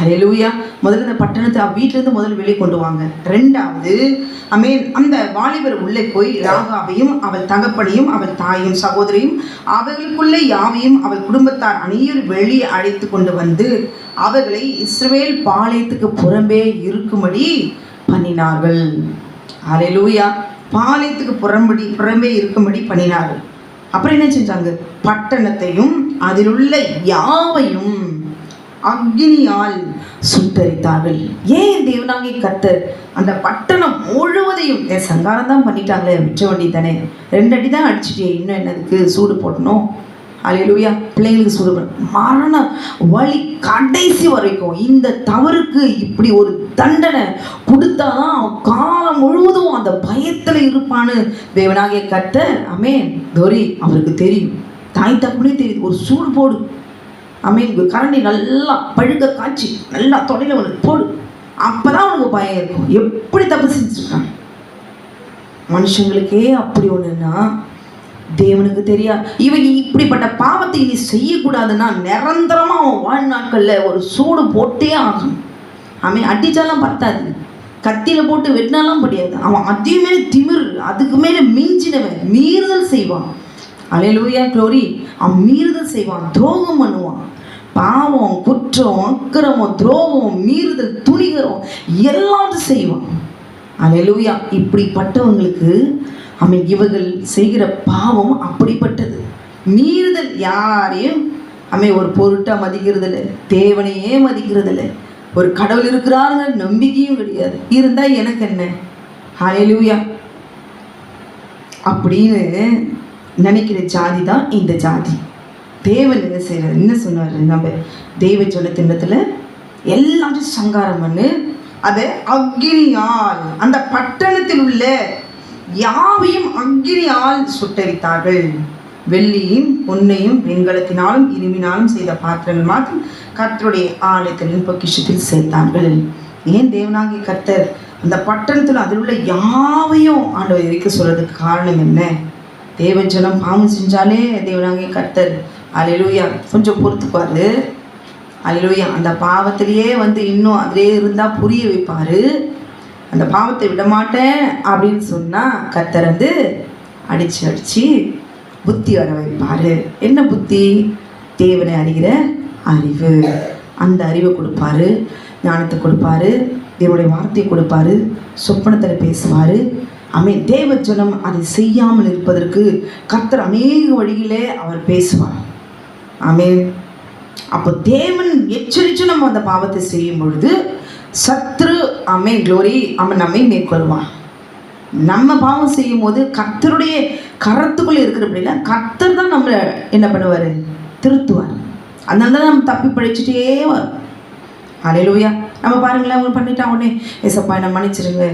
Speaker 1: அல்லேலூயா. முதல்ல இந்த பட்டணத்தை வீட்டிலேருந்து முதல்ல வெளியே கொண்டு வாங்க. ரெண்டாவது, அந்த வாலிபர் உள்ளே போய் ராகாவையும் அவள் தகப்பனையும் அவள் தாயும் சகோதரியும் அவர்களுக்குள்ளே யாவையும் அவள் குடும்பத்தார் அனைவரும் வெளியே அழைத்து கொண்டு வந்து அவர்களை இஸ்ரவேல் பாளையத்துக்கு புறம்பே இருக்கும்படி பண்ணினார்கள். அல்லேலூயா. பாளையத்துக்கு புறம்பே இருக்கும்படி பண்ணினார்கள். அப்புறம் என்ன செஞ்சாங்க, பட்டணத்தையும் அதில் உள்ள யாவையும் அக்னியால் சுட்டரித்தார்கள். ஏன் தேவனாகிய கர்த்தர் அந்த பட்டணம் முழுவதையும் சங்காரம் தான் பண்ணிட்டாங்களே, விற்ற வண்டி தானே, 2 அடி தான் அடிச்சுட்டே, இன்னும் என்னதுக்கு சூடு போட்டணும். அல்லேலூயா. பிள்ளைங்களுக்கு சொல்லுவேன், மரண வழி கடைசி வரைக்கும் இந்த தவறுக்கு இப்படி ஒரு தண்டனை கொடுத்தாதான் அவன் காலம் முழுவதும் அந்த பயத்தில் இருப்பான்னு தேவனாகிய கர்த்தர் ஆமென் கௌரி அவருக்கு தெரியும். தாய் தப்புனே தெரியுது. ஒரு சூடு போடு ஆமென், கரண்டி நல்லா பழுக்க காய்ச்சி நல்லா தொடையில அவனுக்கு போடு, அப்பதான் அவனுக்கு பயம் இருக்கும். எப்படி தப்பு செஞ்சுருக்கான் மனுஷங்களுக்கே அப்படி ஒண்ணுன்னா தேவனுக்கு தெரியா. இவன் இப்படிப்பட்ட பாவத்தை இனி செய்யக்கூடாதுன்னா நிரந்தரமா அவன் வாழ்நாட்கள்ல ஒரு சூடு போட்டே ஆகும். அவன் அடிச்சாலாம் பத்தாது, கத்தியில போட்டு வெட்டினாலாம் முடியாது. அவன் அதையும் மேலே திமிர், அதுக்கு மேலே மிஞ்சினவன், மீறுதல் செய்வான். அல்லேலூயா க்ளோரி. அவன் மீறுதல் செய்வான், துரோகம் பண்ணுவான். பாவம், குற்றம், அக்கிரமம், துரோகம், மீறுதல், துணிகரம் எல்லாத்தையும் செய்வான். அல்லேலூயா. இப்படிப்பட்டவங்களுக்கு அவன் இவர்கள் செய்கிற பாவம் அப்படிப்பட்டது. மீறுதல் யாரையும் அவன் ஒரு பொருட்டா மதிக்கிறது இல்லை, தேவனையே மதிக்கிறது இல்லை. ஒரு கடவுள் இருக்கிறாருங்க நம்பிக்கையும் கிடையாது. இருந்தா எனக்கு என்ன, ஹல்லேலூயா அப்படின்னு நினைக்கிற ஜாதி தான் இந்த ஜாதி. தேவன் என்ன செய்யறாரு, என்ன சொன்னாரு, நம்ம தெய்வ சொன்ன திண்ணத்துல எல்லாத்தையும் சங்காரம் பண்ணு, அதை அக்கினியால் அந்த பட்டணத்தில் உள்ள யாவையும் அக்கினியால் சுட்டரித்தார்கள். வெள்ளியும் பொன்னையும் வெண்கலத்தினாலும் இரும்பினாலும் செய்த பாத்திரங்கள் மாத்திரம் கர்த்தருடைய ஆலயத்தின் பொக்கிஷத்தில் சேர்த்தார்கள். ஏன் தேவனாகிய கர்த்தர் அந்த பட்டணத்தில் அதில் உள்ள யாவையும் ஆண்டவர் இருக்க சொல்றதுக்கு காரணம் என்ன? தேவஜனம் பாவம் செஞ்சாலே தேவனாகிய கர்த்தர் அல்லேலூயா கொஞ்சம் பொறுத்துப்பாரு. அல்லேலூயா. அந்த பாவத்திலேயே இன்னும் அதிலே இருந்தால் புரிய வைப்பாரு. அந்த பாவத்தை விட மாட்டேன் அப்படின்னு சொன்னால் கர்த்தர் அடித்து புத்தி வர வைப்பார். என்ன புத்தி? தேவனை அறிகிற அறிவு. அந்த அறிவை கொடுப்பாரு, ஞானத்தை கொடுப்பாரு, தேவனுடைய வார்த்தையை கொடுப்பாரு, சொப்பனத்தில் பேசுவார். தேவ ஜனம் அதை செய்யாமல் இருப்பதற்கு கர்த்தர் அநேக வழியிலே அவர் பேசுவார். அப்போ தேவன் எச்சரித்து நம்ம அந்த பாவத்தை செய்யும் பொழுது சத்ரு க்ளோரி அவன் நம்மை மேற்கொள்வான். நம்ம பாவம் செய்யும் போது கர்த்தருடைய கரத்துக்குள்ளே இருக்கிற அப்படின்னா கர்த்தர் தான் நம்மளை என்ன பண்ணுவார், திருத்துவார். அதனால தான் நம்ம தப்பி பழிச்சுட்டே வரும். அல்லேலூயா. நம்ம பாருங்களேன், அவங்க பண்ணிட்டா உடனே ஏசப்பா என்ன மன்னிச்சிருங்க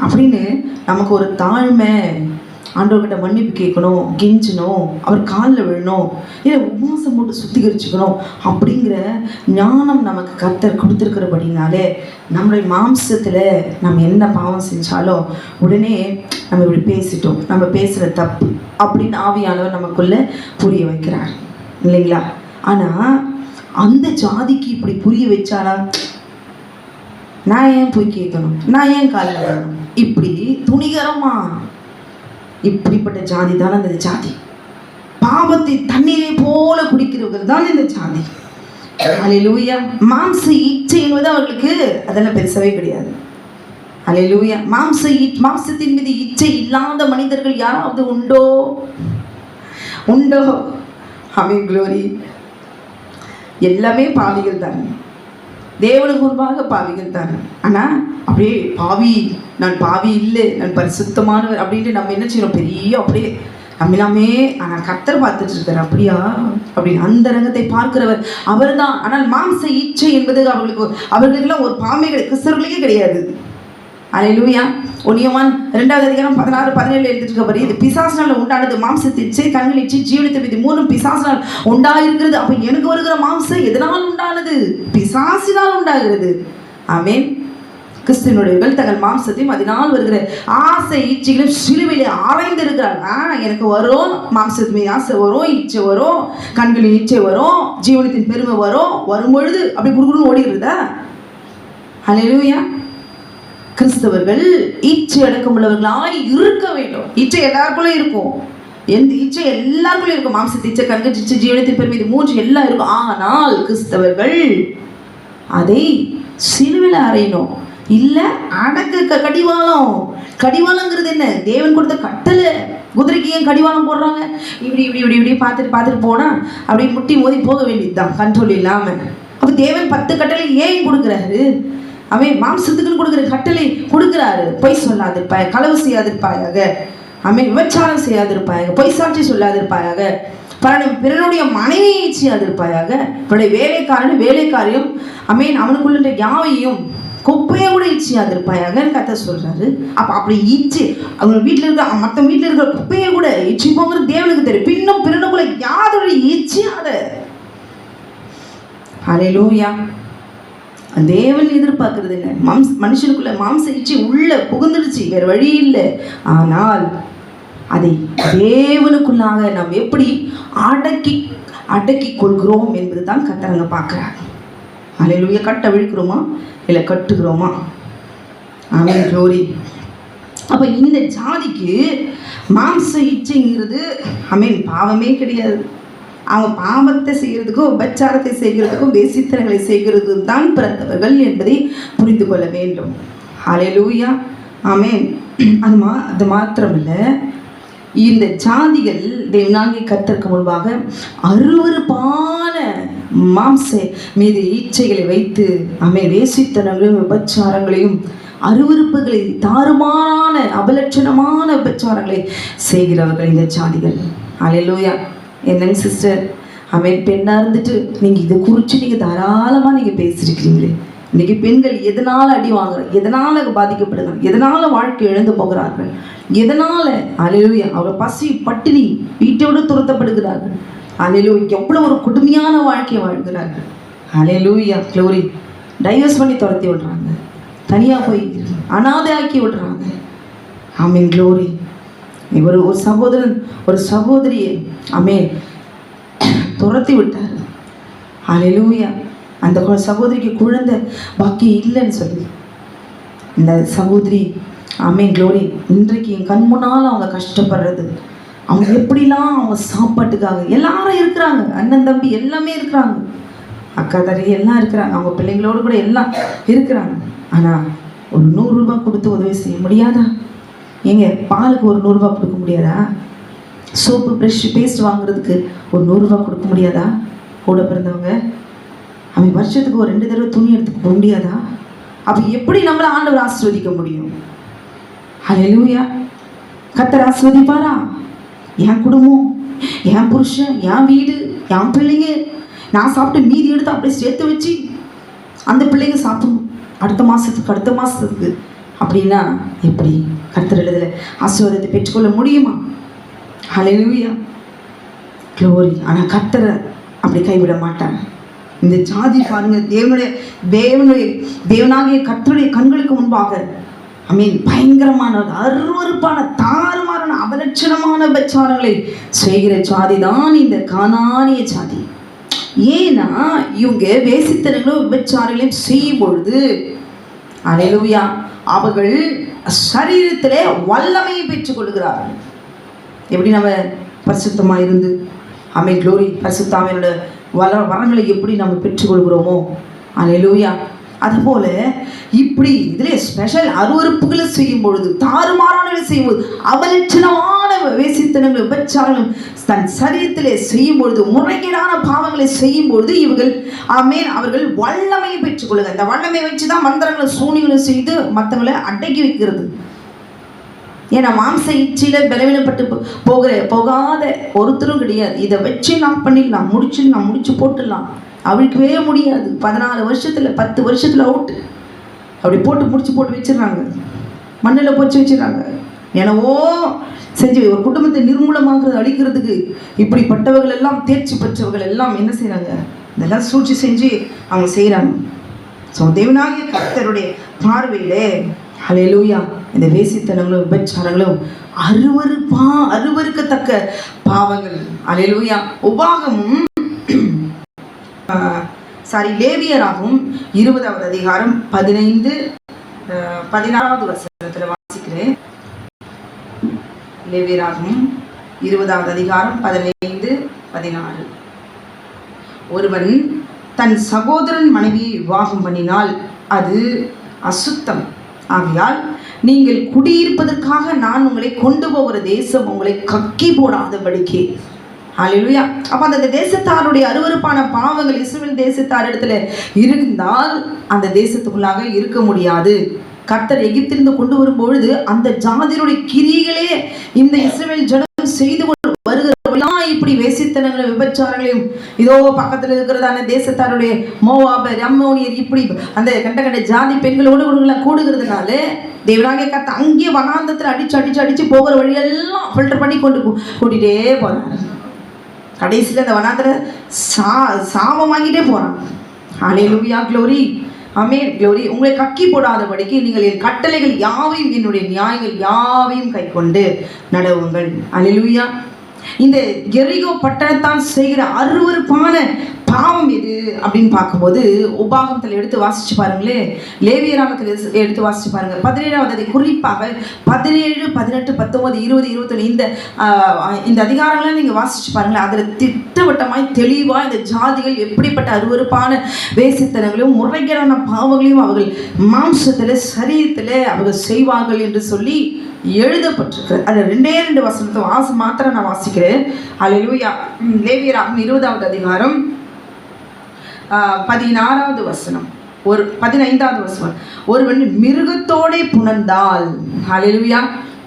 Speaker 1: அப்படின்னு நமக்கு ஒரு தாழ்மை, ஆண்டவர்கிட்ட மன்னிப்பு கேட்கணும், கெஞ்சணும், அவர் காலில் விழணும், இல்லை உபவாசம் போட்டு சுத்திகரிச்சுக்கணும் அப்படிங்கிற ஞானம் நமக்கு கர்த்தர் கொடுத்துருக்கிறபடினாலே நம்மளுடைய மாம்சத்தில் நம்ம என்ன பாவம் செஞ்சாலும் உடனே நம்ம இப்படி பேசிட்டோம், நம்ம பேசுகிற தப்பு அப்படின்னு ஆவியானவர் நமக்குள்ளே புரிய வைக்கிறார் இல்லைங்களா? ஆனால் அந்த ஜாதிக்கு இப்படி புரிய வச்சாரா? நான் ஏன் போய் கேட்கணும், நான் ஏன் காலில் விழணும், இப்படி துணிகரமா இப்படிப்பட்ட ஜாதி தான் அந்த ஜாதி. பாவத்தை தண்ணீரை போல குடிக்கிறவர்கள் தான் இந்த ஜாதி. அல்லேலூயா. மாம்ச இச்சை என்பது அவர்களுக்கு அதெல்லாம் பெருசவே கிடையாது. அல்லேலூயா. மாம்சத்தின் மீது இச்சை இல்லாத மனிதர்கள் யாராவது உண்டோ? க்ளோரி. எல்லாமே பாவிகள் தான், தேவனுக்கு முன்பாக பாவிகள் தான். ஆனால் அப்படியே பாவி, நான் பாவி இல்லை, நான் பரிசுத்தமானவர் அப்படின்ட்டு நம்ம என்ன செய்யணும், பெரிய அப்படியே நம்மளாமே. ஆனால் கர்த்தர் பார்த்துட்டு இருக்கார். அப்படியா அப்படின்னு அந்த ரங்கத்தை பார்க்கிறவர் அவர் தான். ஆனால் மாம்ச இச்சை என்பது அவர்களுக்கெல்லாம் ஒரு பாமே கிறிஸ்தவர்களுக்கே கிடையாது. அல்லேலூயா. யோவான் 2வது அதிகாரம் 16-17 எழுதிட்டு இது பிசாசினால் உண்டானது மாம்சத்தின் இச்சை, கண்கள் இச்சை, ஜீவனத்தின் இது மூணும் பிசாசினால் உண்டாயிருக்கிறது. அப்போ எனக்கு வருகிற மாம்சம் எதனால் உண்டானது? பிசாசினால் உண்டாகிறது. ஆமென். கிறிஸ்தவனுடையவர்கள் தங்கள் மாம்சத்தையும் அதனால் வருகிற ஆசை இச்சைகளும் சிலுவையிலே ஆராய்ந்து இருக்கிறார். எனக்கு வரும், மாம்சத்தின் ஆசை வரும், இச்சை வரும், கண்களின் இச்சை வரும், ஜீவனத்தின் பெருமை வரும் பொழுது அப்படி குடுக்குன்னு ஓடிடுறதா? அல்லேலூயா. கிறிஸ்தவர்கள் இச்சை அடக்கமுள்ளவர்களாய் இருக்க வேண்டும். இச்சை எல்லாருக்குள்ளே இருக்கும், எந்த இச்சை எல்லாருக்குள்ளே இருக்கும். மாம்சத்து இச்சை, கண்கள் இச்சை, ஜீவனத்தின் பெருமை, இது 3 எல்லாம் இருக்கும். ஆனால் கிறிஸ்தவர்கள் அதை சிலுவையில் அறையணும். இல்லை அடக்க கடிவாளங்கிறது என்ன? தேவன் கொடுத்த கட்டளை. குதிரைக்கு ஏன் கடிவாளம் போடுறாங்க? இப்படி இப்படி இப்படி இப்படி பார்த்துட்டு போனால் அப்படி முட்டி மோதி போக வேண்டியதுதான் கண்ட்ரோல் இல்லாமல். அப்போ தேவன் 10 கட்டளை ஏன் கொடுக்குறாரு? அவன் மாம்சத்துக்குன்னு கொடுக்குற கட்டளை கொடுக்குறாரு. பொய் சொல்லாதிருப்பாய், களவு செய்யாதிருப்பாயாக, விபச்சாரம் செய்யாதிருப்பாயாக, பொய் சாட்சி சொல்லாதிருப்பாயாக, பிறனுடைய மனைவியை இச்சியாதிருப்பாயாக. இவருடைய வேலைக்காரியம் அவனுக்குள்ள யாவையும் குப்பையை கூட இச்சியாதிருப்பாயாக கர்த்தர் சொல்றாரு. அப்படி இச்சி அவங்க வீட்டில் இருக்க மற்ற வீட்டில் இருக்கிற குப்பையை கூட இச்சி போகிறது தேவனுக்கு தெரியும். பின்னும் பிறனுக்குள்ள யாதோட இச்சியாத. ஹல்லேலூயா. தேவன் எதிர்பார்க்கறது இல்லை. மனுஷனுக்குள்ள மாம்ச இச்சி உள்ள புகுந்துடுச்சு, வேற வழி இல்லை. ஆனால் அதை தேவனுக்குள்ளாக நாம் எப்படி அடக்கி கொள்கிறோம் என்பதுதான் கர்த்தர் பார்க்கிறாங்க. ஹல்லேலூயா. கட்ட விழுக்கிறோமா இல்லை கட்டுகிறோமா? ஆமென், க்ளோரி. அப்ப இந்த ஜாதிக்கு மாம்ச இச்சைங்கிறது பாவமே கிடையாது. அவங்க பாவத்தை செய்கிறதுக்கும் உபச்சாரத்தை செய்கிறதுக்கும் வேசித்தனங்களை செய்கிறது தான் பிறந்தவர்கள் என்பதை புரிந்து கொள்ள வேண்டும். ஹல்லேலூயா. ஆமென். அது மாத்திரமில்லை, இந்த ஜாதிகள் தேவனாகிய கர்த்தருக்கு முன்பாக அருவருப்பான மாம்ச மீது இச்சைகளை வைத்து வேசித்தனங்களையும் விபச்சாரங்களையும் அருவருப்புகளை தாறுமாறான அபலட்சணமான விபச்சாரங்களை செய்கிறவர்கள் இந்த ஜாதிகள். ஹல்லேலூயா. என்னங்க சிஸ்டர், பெண்ணாக இருந்துட்டு நீங்கள் இதை குறித்து நீங்கள் தாராளமாக நீங்கள் பேசியிருக்கிறீங்களே. இன்றைக்கி பெண்கள் எதனால் அடி வாங்குறாங்க, எதனால் பாதிக்கப்படுகிறாங்க, எதனால் வாழ்க்கை இழந்து போகிறார்கள், எதனால் ஹல்லேலூயா அவங்க பசி பட்டினி வீட்டோடு துரத்தப்படுகிறார்கள். ஹல்லேலூயா. எவ்வளோ ஒரு கொடுமையான வாழ்க்கையை வாழ்கிறார்கள். ஹல்லேலூயா, க்ளோரி. டைவர்ஸ் பண்ணி துரத்தி விடுறாங்க, தனியாக போய் அனாதை ஆக்கி விடுறாங்க. ஆமென், க்ளோரி. ஒரு சகோதரன் ஒரு சகோதரியை துரத்தி விட்டார். ஹல்லேலூயா. அந்த சகோதரிக்கு குழந்தை பாக்கி இல்லைன்னு சொல்லி இந்த சகோதரி க்ளோரி இன்றைக்கு என் கண் முன்னால் அவங்க கஷ்டப்படுறது, அவங்க எப்படிலாம் அவங்க சாப்பாட்டுக்காக எல்லாரும் இருக்கிறாங்க, அண்ணன் தம்பி எல்லாமே இருக்கிறாங்க, அக்கா தங்கி எல்லாம் இருக்கிறாங்க, அவங்க பிள்ளைங்களோடு கூட எல்லாம் இருக்கிறாங்க. ஆனால் ஒரு 100 ரூபாய் கொடுத்து உதவி செய்ய முடியாதா? பாலுக்கு ஒரு 100 ரூபாய் கொடுக்க முடியாதா? சோப்பு ப்ரஷ் பேஸ்ட் வாங்குறதுக்கு ஒரு 100 ரூபாய் கொடுக்க முடியாதா? கூட பிறந்தவங்க வருஷத்துக்கு ஒரு 2 தடவை துணி எடுத்துக்க போக முடியாதா? அப்போ எப்படி நம்மளை ஆண்டவர் ஆசீர்வதிக்க முடியும்? ஹல்லேலூயா. கர்த்தர் ஆசீர்வதிப்பாரா? என் குடும்பம், என் புருஷன், என் வீடு, என் பிள்ளைங்க, நான் சாப்பிட்டு மீதி எடுத்து அப்படியே சேர்த்து வச்சு அந்த பிள்ளைங்க சாப்பிடணும் அடுத்த மாதத்துக்கு அப்படின்னா எப்படி கர்த்தர் எழுதல ஆசீர்வாதத்தை பெற்றுக்கொள்ள முடியுமா? ஹல்லேலூயா, க்ளோரி. ஆனால் கர்த்தரை அப்படி கைவிட மாட்டாங்க. இந்த ஜாதி பாருங்க, தேவனாகிய கர்த்தருடைய கண்களுக்கு முன்பாக பயங்கரமான அருவருப்பான தாறுமாறான அபலட்சணமான விபச்சாரங்களை செய்கிற ஜாதி தான் இந்த கானானிய ஜாதி. ஏன்னா இவங்க வேசித்தனங்களும் விபச்சாரங்களையும் செய்யும் பொழுது ஹல்லேலூயா அவர்கள் சரீரத்திலே வல்லமையை பெற்றுக் கொள்கிறார்கள். எப்படி நம்ம பரிசுத்தமாக இருந்து க்ளோரி பரிசுத்தாவினோட வரங்களை எப்படி நம்ம பெற்றுக்கொள்கிறோமோ ஹல்லேலூயா, அதுபோல இப்படி இதிலே ஸ்பெஷல் அருவருப்புகளை செய்யும் பொழுது, தாறுமாறானவை செய்யும்போது, அபலட்சணமான வேசித்தனங்கள் விபச்சாரங்களும் தன் சரீரத்திலே செய்யும் பொழுது, முறைகேடான பாவங்களை செய்யும் பொழுது இவர்கள் அவர்கள் வல்லமையை பெற்றுக்கொள்ளுங்க. இந்த வல்லமையை வச்சுதான் மந்திரங்களை சூனிகளை செய்து மற்றவங்களை அடக்கி வைக்கிறது. ஏன்னா மாம்ச இச்சையில பலவீனப்பட்டு போகாத ஒருத்தரும் கிடையாது. இதை வச்சு நான் பண்ணிடலாம், முடிச்சு போட்டுடலாம், அவளுக்கவே முடியாது. 14 வருஷத்துல 10 வருஷத்துல அவுட்டு அப்படி போட்டு வச்சிடறாங்க, மண்ணில் போச்சு வச்சிடறாங்க. எனவோ செஞ்சு ஒரு குடும்பத்தை நிர்மூலமாக்குறது, அழிக்கிறதுக்கு இப்படிப்பட்டவர்கள் எல்லாம் தேர்ச்சி பெற்றவர்கள் எல்லாம் என்ன செய்கிறாங்க, இதெல்லாம் சூழ்ச்சி செஞ்சு அவங்க செய்கிறாங்க. ஸோ தேவனாகிய கர்த்தருடைய பார்வையிலே ஹல்லேலூயா இந்த வேசித்தனங்களும் விபச்சாரங்களும் அருவருக்கத்தக்க பாவங்கள். ஹல்லேலூயா. உபாகமும் லேவியராகவும் 20வது அதிகாரம் 15-16வது வசனத்தில் வாசிக்கிறேன். லேவியராகவும் 20வது அதிகாரம் 15-16. ஒருவன் தன் சகோதரன் மனைவியை விவாகம் பண்ணினால் அது அசுத்தம். ஆகையால் நீங்கள் குடியிருப்பதற்காக நான் உங்களை கொண்டு போகிற தேசம் உங்களை கக்கி போடாதபடிக்கு. ஹல்லேலூயா. அப்போ அந்த தேசத்தாருடைய அருவருப்பான பாவங்கள் இஸ்ரவேல் தேசத்தார் இடத்துல இருந்தால் அந்த தேசத்துக்குள்ளாக இருக்க முடியாது. கர்த்தர் எகிப்திலிருந்து கொண்டு வரும்பொழுது அந்த ஜாதியுடைய கிரியைகளே இந்த இஸ்ரவேல் ஜனம் செய்து கொண்டு வருகிறவர்களாம் இப்படி வேசித்தனங்களையும் விபச்சாரங்களையும், இதோ பக்கத்தில் இருக்கிறதான தேசத்தாருடைய மோவாபர், அம்மோனியர், இப்படி அந்த கண்ட கண்ட ஜாதி பெண்களோடு கூடுகிறதுனால தேவனாகிய கர்த்தர் அங்கேயே வனாந்தத்தில் அடிச்சு போகிற வழியெல்லாம் ஃபில்டர் பண்ணி கூட்டிகிட்டே போகிறாங்க. கடைசியில் அந்த வனாந்தத்தில் சாபம் வாங்கிட்டே போகிறாங்க. ஹல்லேலூயா, க்ளோரி, ஆமென், க்ளோரி. உங்களை கக்கி போடாதபடிக்கு நீங்கள் என் கட்டளைகள் யாவையும் என்னுடைய நியாயங்கள் யாவையும் கை கொண்டு நடவுங்கள். ஹல்லேலூயா. இந்த எரிகோ பட்டணத்தான் செய்கிற அருவருப்பான பாவம் எது அப்படின்னு பார்க்கும்போது உபாகமத்தில் எடுத்து வாசிச்சு பாருங்களே, லேவியராகத்தில் எடுத்து வாசிச்சு பாருங்க. 17வது குறிப்பாக 17, 18, 19, 20, 21 இந்த அதிகாரங்களை நீங்கள் வாசிச்சு பாருங்களேன். அதில் திட்டவட்டமாய் தெளிவாக இந்த ஜாதிகள் எப்படிப்பட்ட அருவருப்பான வேசித்தனங்களையும் முறைகேடான பாவங்களையும் அவர்கள் மாம்சத்தில் சரீரத்தில் அவர்கள் செய்வார்கள் என்று சொல்லி எழுதப்பட்டிருக்கு. அதில் 2 வசனத்தை மாத்திரம் நான் வாசிக்கிறேன். ஹல்லேலூயா. லேவியராகமம் 20வது அதிகாரம் 16வது வசனம், 15வது வசனம். ஒருவன் மிருகத்தோடே புணர்ந்தால், ஹல்லேலூயா,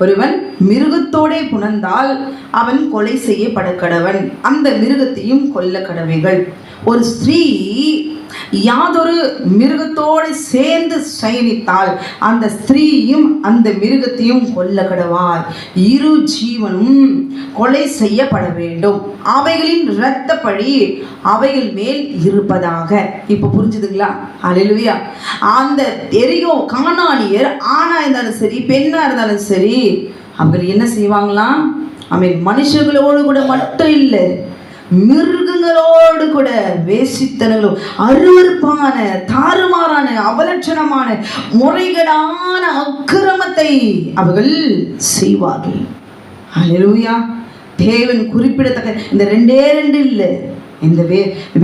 Speaker 1: ஒருவன் மிருகத்தோடே புணர்ந்தால் அவன் கொலை செய்யப்பட கடவன், அந்த மிருகத்தையும் கொல்ல கடவைகள். ஒரு ஸ்திரீ யாதொரு மிருகத்தோடு சேர்ந்து சயனித்தால் அந்த ஸ்திரீயும் அந்த மிருகத்தையும் கொல்ல கடவாய். இரு ஜீவனும் கொலை செய்யப்பட வேண்டும். அவைகளின் இரத்த பழி அவைகள் மேல் இருப்பதாக. இப்ப புரிஞ்சுதுங்களா? ஹல்லேலூயா. அந்த எரிகோ கானானியர் ஆணா இருந்தாலும் சரி பெண்ணா இருந்தாலும் சரி அவங்க என்ன செய்வாங்களாம்? ஆமென். மனுஷங்களோடு கூட மட்டும் இல்லை, மிருகங்களோடு கூட வேசித்தனங்களும் அருவருப்பான தாறுமாறான அவலட்சணமான முறைகேடான அக்கிரமத்தை அவர்கள் செய்வார்கள். ஹல்லேலூயா. தேவன் குறிப்பிடத்தக்க இந்த 2 இல்லை, இந்த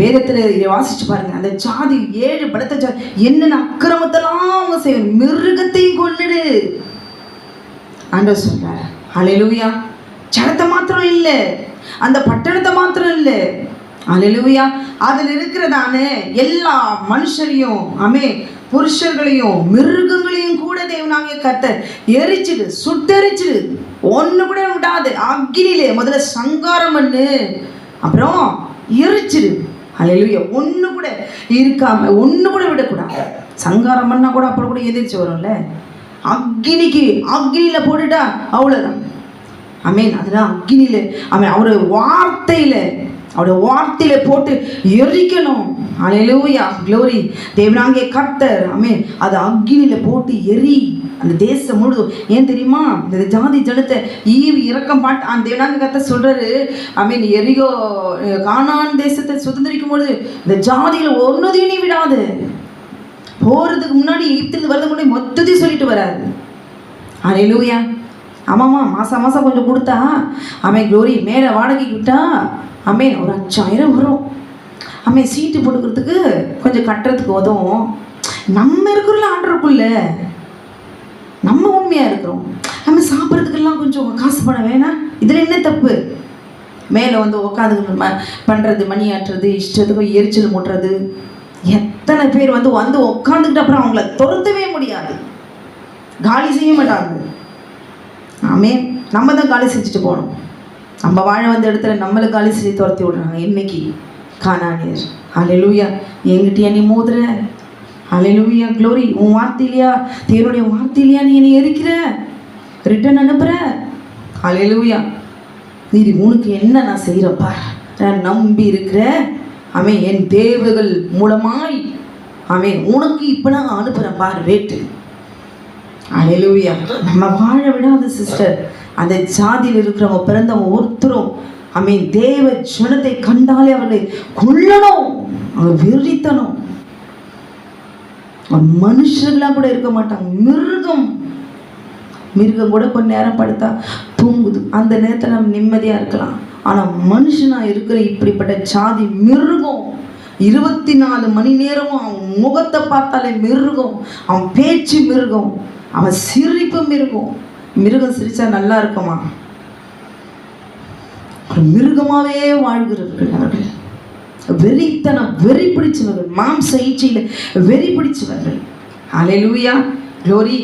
Speaker 1: வேதத்தில் வாசிச்சு பாருங்க. அந்த ஜாதி 7 பலத்த ஜாதி என்னென்ன அக்கிரமத்தெல்லாம் அவங்க செய்வாங்க. மிருகத்தையும் கொன்னுடு ஆண்டவர் சொல்றாரு. ஹல்லேலூயா. ஜனத்தை மாத்திரம் இல்லை, அந்த பட்டணத்தை மாத்திரம் இல்லை. ஹல்லேலூயா. அதில் இருக்கிறதான எல்லா மனுஷரையும், புருஷர்களையும் மிருகங்களையும் கூட தேவனாகிய கர்த்தர் எரிச்சிடு, சுட்டெரிச்சிடு, ஒன்று கூட விடாது. அக்கினிலே முதல்ல சங்காரம் பண்ணு, அப்புறம் எரிச்சிடு. ஹல்லேலூயா. ஒன்று கூட இருக்காம ஒன்று கூட விடக்கூடாது. சங்காரம் பண்ணால் கூட அப்புறம் கூட எதிர்த்து வரும்ல. அக்னியில் போட்டுட்டா அவ்வளோதான். ஆமென். அதெல்லாம் அக்னியில் அவருடைய வார்த்தையில போட்டு எரிக்கணும். ஹல்லேலூயா, க்ளோரி. தேவனாகிய கர்த்தர் அது அக்னியில போட்டு எரி. அந்த தேசம் முழுதும். ஏன் தெரியுமா? இந்த ஜாதி ஜனத்தை ஈவு இரக்கம் பாட்டு தேவனாகிய கர்த்தர் சொல்றாரு. எரிகோ கானான் தேசத்தை சுதந்திரிக்கும் பொழுது இந்த ஜாதிகள் ஒன்னதையும் நீ விடாது. போறதுக்கு முன்னாடி எகிப்திலிருந்து வரதுக்கு முன்னாடி மொத்தத்தையும் சொல்லிட்டு வராது. ஹல்லேலூயா. ஆமாம்மா, மாதம் கொஞ்சம் கொடுத்தா க்ளோரி மேலே வாடகைக்கு விட்டா ஒரு 5000 வரும். சீட்டு போட்டுக்கிறதுக்கு கொஞ்சம் கட்டுறதுக்கு உதவும். நம்ம இருக்கிறோம்ல ஆண்டருக்குள்ள, நம்ம உண்மையாக இருக்கிறோம். சாப்பிட்றதுக்கெல்லாம் கொஞ்சம் காசு பணம் வேணாம். இதில் என்ன தப்பு? மேலே உட்காந்து பண்ணுறது, மணி ஆட்டுறது, இஷ்டத்துக்கும் எரிச்சல் மூட்டுறது. எத்தனை பேர் உட்காந்துக்கிட்டு அப்புறம் அவங்கள துரத்தவே முடியாது, காலி செய்ய மாட்டாங்க. நம்ம தான் காலி செஞ்சுட்டு போகணும். நம்ம வாழ வந்த இடத்துல நம்மளை காலி செஞ்சு துரத்தி விடுறாங்க இன்னைக்கு கானானியர். ஹல்லேலூயா. என்கிட்டயா நீ மோதுற? ஹல்லேலூயா, க்ளோரி. உன் வார்த்தையிலையா, தேவனுடைய வார்த்தையிலையா நீ என்னை எரிக்கிற, ரிட்டர்ன் அனுப்புற? ஹல்லேலூயா. நீ உனக்கு என்ன நான் செய்கிறப்பா, நான் நம்பி இருக்கிற என் தேவர்கள் மூலமாய் உனக்கு இப்போ நான் அனுப்புகிறேன் பார் ரேட்டு. ஹல்லேலூயா. நம்ம வாழ விடாத சிஸ்டர், அந்த ஜாதியில் இருக்கிறவங்க பிறந்தவங்க ஒருத்தரும் தேவ ஜனத்தை கண்டாலே அவர்களை கொல்லணும், அவங்க வெறித்தனம். மனுஷர்களாக கூட இருக்க மாட்டாங்க. மிருகம் கூட கொஞ்ச நேரம் படுத்தா தூங்குது, அந்த நேரத்தில் நம்ம நிம்மதியாக இருக்கலாம். ஆனால் மனுஷனாக இருக்கிற இப்படிப்பட்ட ஜாதி மிருகம். 24 மணி நேரமும் அவன் முகத்தை பார்த்தாலே மிருகம், அவன் பேச்சு மிருகம், அவன் சிரிப்பு மிருகம். மிருகம் சிரிச்சா நல்லா இருக்குமா? மிருகமாவே வாழ்கிறவர்கள் அவர்கள். வெறித்தனம், வெறி பிடிச்சவர்கள், மாம்ச ஈச்சையில் வெறி பிடிச்சவர்கள். ஹல்லேலூயா, க்ளோரி.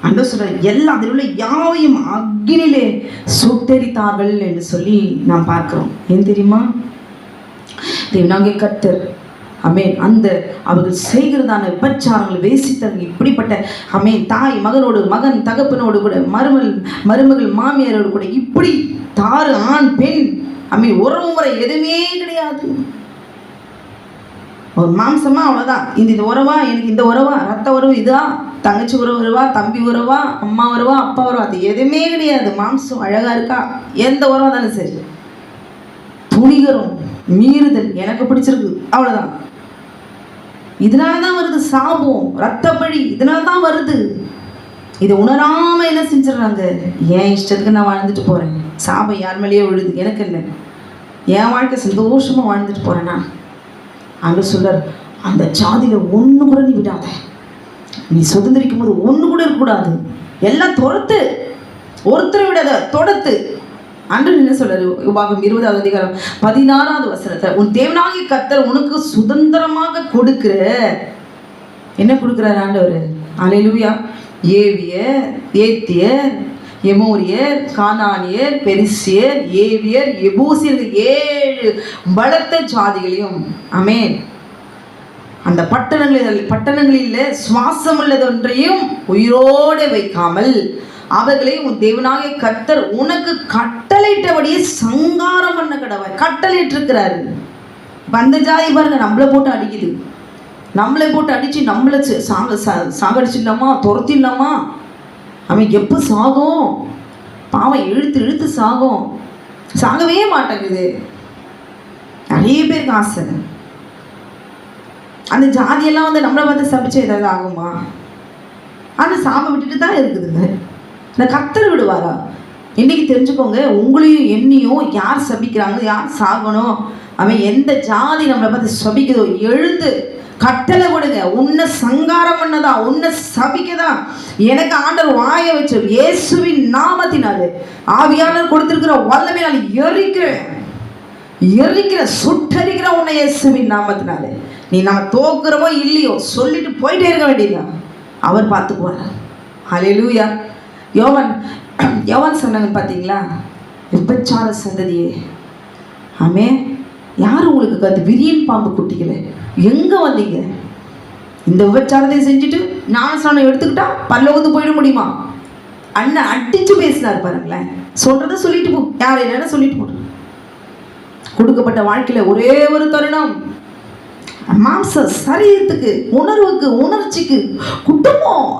Speaker 1: ஆண்டவர் சொல்றார், எல்லா அதில் உள்ள யாவையும் அக்கினிலே சுட்டெரித்தார்கள் என்று சொல்லி நாம் பார்க்கிறோம். ஏன் தெரியுமா? தேவனாகிய கர்த்தர் ஆமென் அந்த அவர்கள் செய்கிறதான விபச்சாரங்கள், வேசித்தங்கள், இப்படிப்பட்ட ஆமென் தாய் மகனோடு, மகன் தகப்பனோடு கூட, மருமகள் மாமியாரோடு கூட, இப்படி தாறு ஆண் பெண் ஆமென் உறவு முறை எதுவுமே கிடையாது. ஒரு மாம்சமா அவ்வளோதான். இந்த உறவா, எனக்கு இந்த உறவா, ரத்த உறவு இதுதான், தங்கச்சி உறவு வருவா, தம்பி உறவா, அம்மா வருவா, அப்பா வருவா, அது எதுவுமே கிடையாது. மாம்சம் அழகா இருக்கா, எந்த உறவா தானே சரி, துணிகரம் மீறுதல், எனக்கு பிடிச்சிருக்கு அவ்வளோதான். இதனால தான் வருது சாபம், ரத்தப்பழி, இதனால தான் வருது. இதை உணராம என்ன செஞ்சிடறாங்க, என் இஷ்டத்துக்கு நான் வாழ்ந்துட்டு போறேன், சாபம் யார் மேலேயே விழுது, எனக்கு என்ன, என் வாழ்க்கை சந்தோஷமா வாழ்ந்துட்டு போறேன்னா. ஆண்டவர் சொல்றார், அந்த ஜாதியில ஒண்ணு கூட நீ விடாத, நீ சுதந்திரிக்கும் போது ஒண்ணு கூட இருக்கக்கூடாது, எல்லாம் துரத்து, ஒருத்தரை விடாத, தொடத்து. ஆண்டவர் என்ன சொல்றாரு? உபாகம் 20வது அதிகாரம் 16வது வசனத்தை, உன் தேவனாகிய கர்த்தர் உனக்கு சுதந்திரமாக கொடுக்கிற, என்ன கொடுக்கிறார் ஆண்டவர்? அல்லேலூயா. ஏவியர், ஏத்தியர், எமோரியர், கானானியர், பெரிசியர், ஏவியர், எபூசியர், 7 பலத்த ஜாதிகளையும் ஆமென் அந்த பட்டணங்களில் சுவாசம் உள்ளதொன்றையும் உயிரோடு வைக்காமல் அவர்களை உன் தேவனாகிய கர்த்தர் உனக்கு கட்டளையிட்டபடியே சங்காரம் பண்ண கடவாய். கட்டளையிட்டு இருக்கிறாரு. அந்த ஜாதி பாருங்க, நம்மளை போட்டு அடிக்குது, நம்மளை போட்டு அடிச்சு நம்மளை சாகடிச்சிடலாமா, துரத்திடலாமா, அவன் எப்போ சாகும், பாவம் இழுத்து இழுத்து சாகும், சாகவே மாட்டேங்குது. நிறைய பேருக்கு ஆசை, அந்த ஜாதியெல்லாம் வந்து நம்மளை பார்த்து சபிச்சு ஏதாவது ஆகுமா? ஆனால் சாபம் விட்டுட்டு தான் இருக்குதுங்க. இந்த கர்த்தர் விடுவாரா? இன்னைக்கு தெரிஞ்சுக்கோங்க, உங்களையும் என்னையும் யார் சபிக்கிறாங்க, யார் சாகணும், அவன் எந்த ஜாதி நம்மளை பார்த்து சபிக்குதோ, எழுந்து கட்டளை கொடுங்க. உன்னை சங்காரம் பண்ணதா, உன்னை சபிக்கதா எனக்கு ஆண்டவர் வாய வச்சு இயேசுவின் நாமத்தினாலே ஆவியாளர் கொடுத்திருக்கிற வல்லமையினால் எரிக்கிற சுட்டரிக்கிற உன்னை இயேசுவின் நாமத்தினாலே. நீ நான் தோக்குறவோ இல்லையோ சொல்லிட்டு போயிட்டே இருக்க வேண்டியதுதான், அவர் பார்த்துக்குவார். ஹல்லேலூயா. யோவான் சொன்னாங்க பார்த்தீங்களா, விபச்சார சந்ததியே, ஆமே யார் உங்களுக்கு அது விரியன் பாம்பு குட்டிக்கல, எங்கே வந்தீங்க? இந்த விபச்சாரத்தை செஞ்சுட்டு ஞானஸ்நானம் எடுத்துக்கிட்டா பரலோகத்துக்கு போயிட முடியுமா? அண்ணன் அடிச்சு பேசினார் பாருங்களேன். சொல்றதை சொல்லிட்டு போ, யார் என்னன்னு சொல்லிட்டு போ. கொடுக்கப்பட்ட வாழ்க்கையில ஒரே ஒரு தருணம், மாம்ச சரீரத்துக்கு, உணர்வுக்கு, உணர்ச்சிக்கு, குடும்பம்,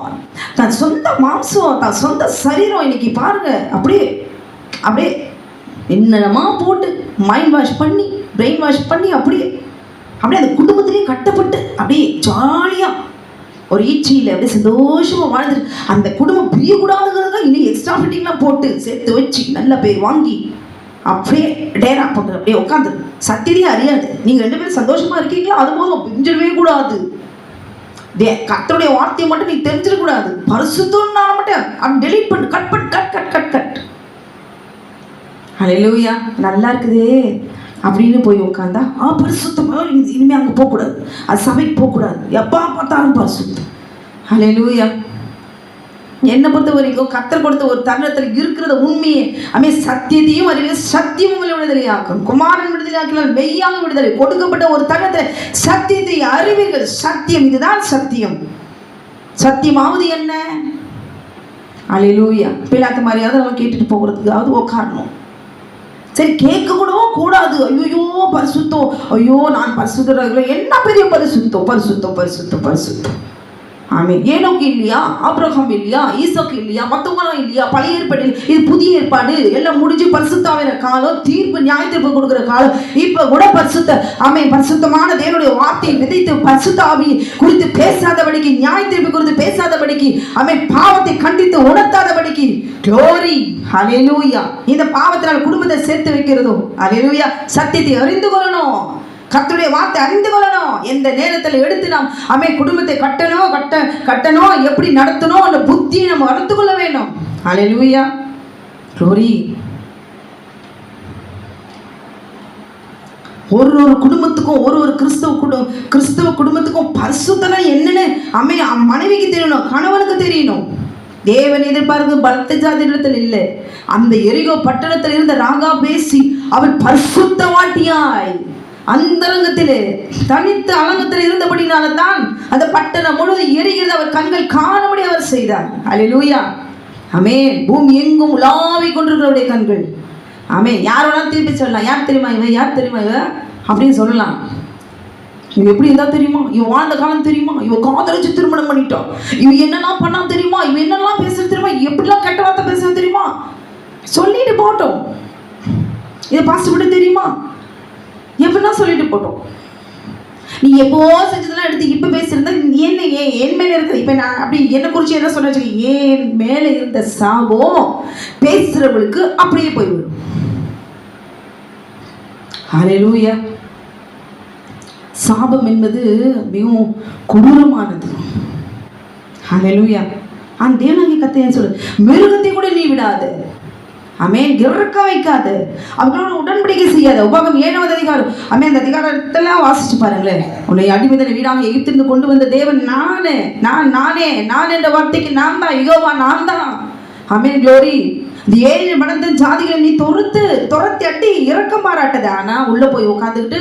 Speaker 1: தன் சொந்த மாம்சம், தன் சொந்த சரீரம் இன்னைக்கு பாருங்க அப்படியே அப்படியே என்னமா போட்டு மைண்ட் வாஷ் பண்ணி, பிரெயின் வாஷ் பண்ணி, அப்படியே அப்படியே அந்த குடும்பத்திலேயே கட்டப்பட்டு அப்படியே ஜாலியா ஒரு ஈச்சியில் அப்படியே சந்தோஷமா வாழ்ந்துட்டு, அந்த குடும்பம் பிரியக்கூடாதுங்கிறதுக்காக இன்னும் எக்ஸ்ட்ரா ஃபிட்டிங்லாம் போட்டு சேர்த்து வச்சு நல்ல பேர் வாங்கி அப்படியே டேரா போட்டு அப்படியே உட்காந்து சத்தியத்தையே அறியாது. நீங்க 2 பேரும் சந்தோஷமா இருக்கீங்களா, அது போதும், பிரிஞ்சிடவே கூடாது. கர்த்தருடைய வார்த்தையை மட்டும் நீ தெரிஞ்சிடக்கூடாது. பரிசுத்தம்னா மட்டும் அப்படி டெலீட் பண்ணு, கட் பண்ணு, கட் கட் கட் கட். ஹல்லேலூயா. நல்லா இருக்குதே அப்படின்னு போய் உட்காந்தா பரிசுத்தமா இனிமே அங்கே போகக்கூடாது, அது சபைக்கு போகக்கூடாது, எப்போ பார்த்தாலும் பரிசுத்தம். ஹல்லேலூயா. என்னை பொறுத்த வரைக்கும் கர்த்தர் கொடுத்த ஒரு தருணத்தில் இருக்கிறத உண்மையே அமே சத்தியத்தையும் அறிவு, சத்தியம் உங்களை விடுதலையாக்கும், குமாரன் விடுதலையாக்கினால் மெய்யாக விடுதலை. கொடுக்கப்பட்ட ஒரு தருணத்தில் சத்தியத்தை அறிவீர்கள். சத்தியம், இதுதான் சத்தியம். சத்தியமாவது என்ன? அல்லேலூயா. பிலாத்து மாதிரியாவது நம்ம கேட்டுட்டு போகிறதுக்காவது உட்காரணும். சரி, கேட்க கூடவும் கூடாது. ஐயோ பரிசுத்தம், ஐயோ நான் பரிசுத்தம், என்ன பெரிய பரிசுத்தம், பரிசுத்தம் பரிசுத்தம் பரிசுத்தம். ஆமென். ஏனோக்கு இல்லையா, ஆபிரகாம் இல்லையா, ஈசாக்கு இல்லையா, மற்றவங்களும் இல்லையா, பழைய ஏற்பாடு, இது புதிய ஏற்பாடு எல்லாம் முடிஞ்சு பரிசுத்தாவின காலம், தீர்ப்பு நியாய தீர்ப்பு கொடுக்குற காலம். இப்ப கூட பரிசுத்த ஆமென் பரிசுத்தமான தேவனுடைய வார்த்தையை விதைத்து பரிசுத்தாவி குறித்து பேசாதபடிக்கு, நியாய தீர்ப்பு குறித்து பேசாதபடிக்கு, ஆமென் பாவத்தை கண்டித்து உணர்த்தாதபடிக்கு. க்ளோரி. ஹல்லேலூயா. இந்த பாவத்தினால் குடும்பத்தை சேர்த்து வைக்கிறதோ, ஹல்லேலூயா, சத்தியத்தை அறிந்து கொள்ளணும், கர்த்தருடைய வார்த்தை அறிந்து கொள்ளணும். எந்த நேரத்தில் எடுத்து நாம் குடும்பத்தை கட்டணும், எப்படி நடத்தணும் அந்த புத்தியை நம்ம அறிந்து கொள்ள வேண்டும். ஹல்லேலூயா. க்ளோரி. ஒரு குடும்பத்துக்கும், ஒரு கிறிஸ்தவ குடும்பத்துக்கும் பரிசுத்தம் என்னன்னு மனைவிக்கு தெரியணும், கணவனுக்கு தெரியணும். தேவன் எதிர்பார்க்க பலத்த ஜாதியிடத்தில் இல்லை. அந்த எரிகோ பட்டணத்தில் இருந்த ராகா பேசி அவள் பரிசுத்தவாட்டியாய் அந்தரங்கத்திலே தனித்த அலங்கத்தில் இருந்தபடினால தான் அந்த பட்டணம் முழுவதும் எரிகிறது. அவர் கண்கள் காணும்படி அவர் செய்தார். அல்லேலூயா. ஆமென். பூமி எங்கும் உலாவிக் கொண்டிருக்கிறவருடைய கண்கள். ஆமென். யாரோட திருப்பி சொல்லலாம், யார் தெரியுமா இவ, யார் தெரியுமா இவ அப்படின்னு சொல்லலாம். இவன் எப்படி இருந்தா தெரியுமா, இவன் வாழ்ந்த காலம் தெரியுமா, இவன் காதலிச்சு திருமணம் பண்ணிட்டான், இவன் என்னெல்லாம் பண்ணா தெரியுமா, இவன் என்னெல்லாம் பேசுறது தெரியுமா, எப்படிலாம் கெட்ட வார்த்தை பேசுறது தெரியுமா, சொல்லிட்டு போட்டோம். இதை பாஸ்ட் விட தெரியுமா, எப்படிலாம் சொல்லிட்டு போட்டோம். நீ எப்போ செஞ்சதெல்லாம் எடுத்து இப்போ பேசியிருந்தா என்ன என் மேலே இருக்குது. இப்போ நான் அப்படி என்னை குறித்து என்ன சொல்ல வச்சுக்க, என் மேலே இருந்த சாபம் பேசுகிறவளுக்கு அப்படியே போய்விடும். ஹல்லேலூயா. சாபம் என்பது மிகவும் கொடூரமானது. ஹல்லேலூயா. அந்த தேவனாகிய கர்த்தர் சொல்லு, மிருகத்தை கூட நீ விடாது. ஆமென். இறக்க வைக்காது, அவங்களோட உடன்படிக்கை செய்யாத. உபாகம் 7வது அதிகாரம். ஆமென். அந்த அதிகாரத்தெல்லாம் வாசிச்சு பாருங்களேன். உன்னை அடிமைதன வீடாக எகிப்திலிருந்து கொண்டு வந்த தேவன் நானே, நான் என்ற வார்த்தைக்கு நான் தான், யெகோவா நான் தான். ஆமென். க்ளோரி. இந்த 7 மடங்கு ஜாதிகளை நீ துரத்தி அட்டி இறக்கம் பாராட்டது. ஆனா உள்ள போய் உட்காந்துக்கிட்டு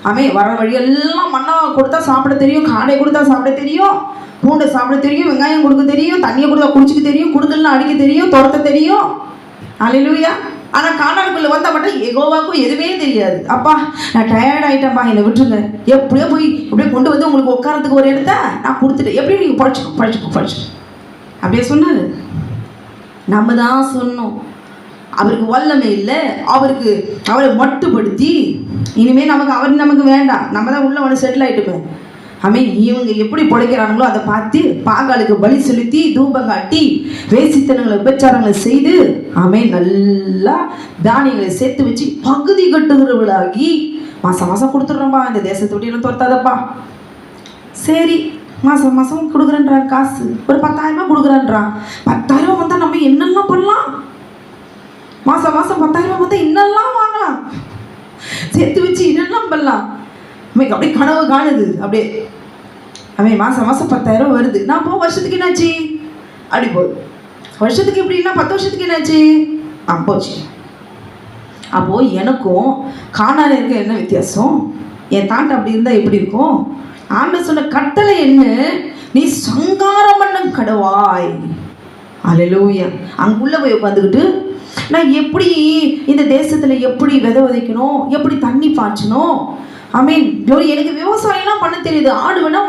Speaker 1: ஆமென், வர வழியெல்லாம் மண்ணா கொடுத்தா சாப்பிட தெரியும், காடை கொடுத்தா சாப்பிட தெரியும், பூண்டை சாப்பிட தெரியும், வெங்காயம் கொடுக்க தெரியும், தண்ணியை கொடுத்தா குடிச்சிக்க தெரியும், குடுக்கல்லாம் அடிக்க தெரியும், துரத்த தெரியும். அல்லேலூயா. ஆனால் கானானுக்குள்ள வந்தால் மட்டும் யெகோவாவுக்கும் எதுவுமே தெரியாது. அப்பா நான் டயர்ட் ஆகிட்டேன்ப்பா, என்னை விட்டுருங்க, எப்படியோ போய் அப்படியே கொண்டு வந்து உங்களுக்கு உட்காரத்துக்கு ஒரு இடத்த நான் கொடுத்துட்டேன், எப்படியும் நீங்கள் பழிச்சுக்கோ அப்படியே சொன்னார். நம்ம தான் சொன்னோம், அவருக்கு வல்லமை இல்லை, அவரை மட்டுப்படுத்தி இனிமேல் நமக்கு வேண்டாம், நம்ம தான் உள்ள வந்து செட்டில் ஆகிட்டுப்பேன். ஆமென். இவங்க எப்படி பிழைக்கிறானுங்களோ அதை பார்த்து பாகாலுக்கு பலி செலுத்தி தூபம் காட்டி வேசித்தனங்களை உபச்சாரங்களை செய்து ஆமென், நல்லா தானியங்களை சேர்த்து வச்சு பகுதி கட்டுகிறவளாகி மாதம் கொடுத்துட்றோம்பா, இந்த தேசத்தை விட்டு என்ன துரத்தாதப்பா. சரி, மாதம் கொடுக்குறேன்றான், காசு ஒரு 10,000 கொடுக்குறேன்றான். 10,000 வந்தால் நம்ம என்னெல்லாம் பண்ணலாம், மாதம் 10,000 வந்தால் இன்னெல்லாம் வாங்கலாம், சேர்த்து வச்சு என்னெல்லாம் பண்ணலாம். அப்படியே கனவு காணுது. அப்படியே அவன் மாதம் 10,000 வருது. நான் போ, வருஷத்துக்கு என்னாச்சு அப்படி போகுது, வருஷத்துக்கு எப்படின்னா 10 வருஷத்துக்கு என்னாச்சு போச்சு. அப்போது எனக்கும் காணாத இருக்க என்ன வித்தியாசம், என் தாண்டை அப்படி இருந்தால் எப்படி இருக்கும். ஆண்டவர் சொன்ன கட்டளை என்ன, நீ சங்காரம் பண்ண கடவாய். அல்லேலூயா. அங்குள்ள போய் உட்காந்துக்கிட்டு நான் எப்படி இந்த தேசத்தில் எப்படி விதை விதைக்கணும், எப்படி தண்ணி பாய்ச்சணும். ஆமென். எனக்கு விவசாயம்லாம் பண்ண தெரியுது, ஆடு வேணா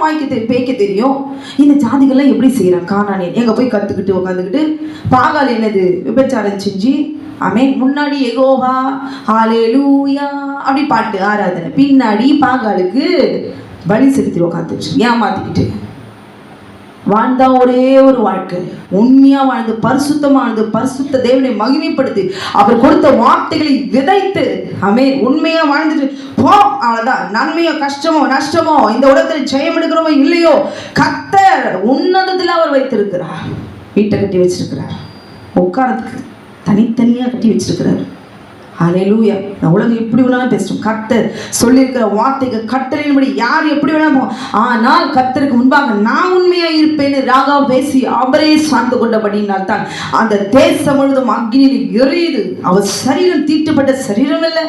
Speaker 1: பேய்க்க தெரியும். இந்த ஜாதிகள்லாம் எப்படி செய்கிறான் கானானியன், எங்கே போய் கற்றுக்கிட்டு உட்காந்துக்கிட்டு பாகால் என்னது விபச்சாரம் செஞ்சு ஆமென், முன்னாடி யெகோவா ஹல்லேலூயா அப்படி பாட்டு ஆராதனை, பின்னாடி பாகாலுக்கு பலி செலுத்தி உட்காந்துச்சு ஏமாத்திக்கிட்டு வாழ்ந்தா ஒரே ஒரு வாழ்க்கை, உண்மையா வாழ்ந்து பரிசுத்தமானது, பரிசுத்த தேவனை மகிமைப்படுத்தி அவர் கொடுத்த வார்த்தைகளை விதைத்து ஆமென், உண்மையா வாழ்ந்துட்டு போ, அவ்வளவுதான். நன்மையோ கஷ்டமோ நஷ்டமோ இந்த உலகத்தில் ஜெயம் எடுக்கிறோமோ இல்லையோ, கர்த்தர் உன்னதத்தில் அவர் வைத்திருக்கிறார். வீட்டை கட்டி வச்சிருக்கிறார், உட்காரத்துக்கு தனித்தனியா கட்டி வச்சிருக்கிறார். ஹல்லேலூயா. நான் உலகம் எப்படி வேணாலும் பேசணும், கர்த்தர் சொல்லியிருக்கிற வார்த்தைக்கு கட்டளையின்படி யார் எப்படி வேணாலும், ஆனால் கர்த்தருக்கு முன்பாக நான் உண்மையாக இருப்பேன்னு ராகா பேசி அவரே சார்ந்து கொண்டபடினால் தான் அந்த தேசம் முழுதும் அக்னியில் எரியுது. அவர் சரீரம் தீட்டுப்பட்ட சரீரம் இல்லை,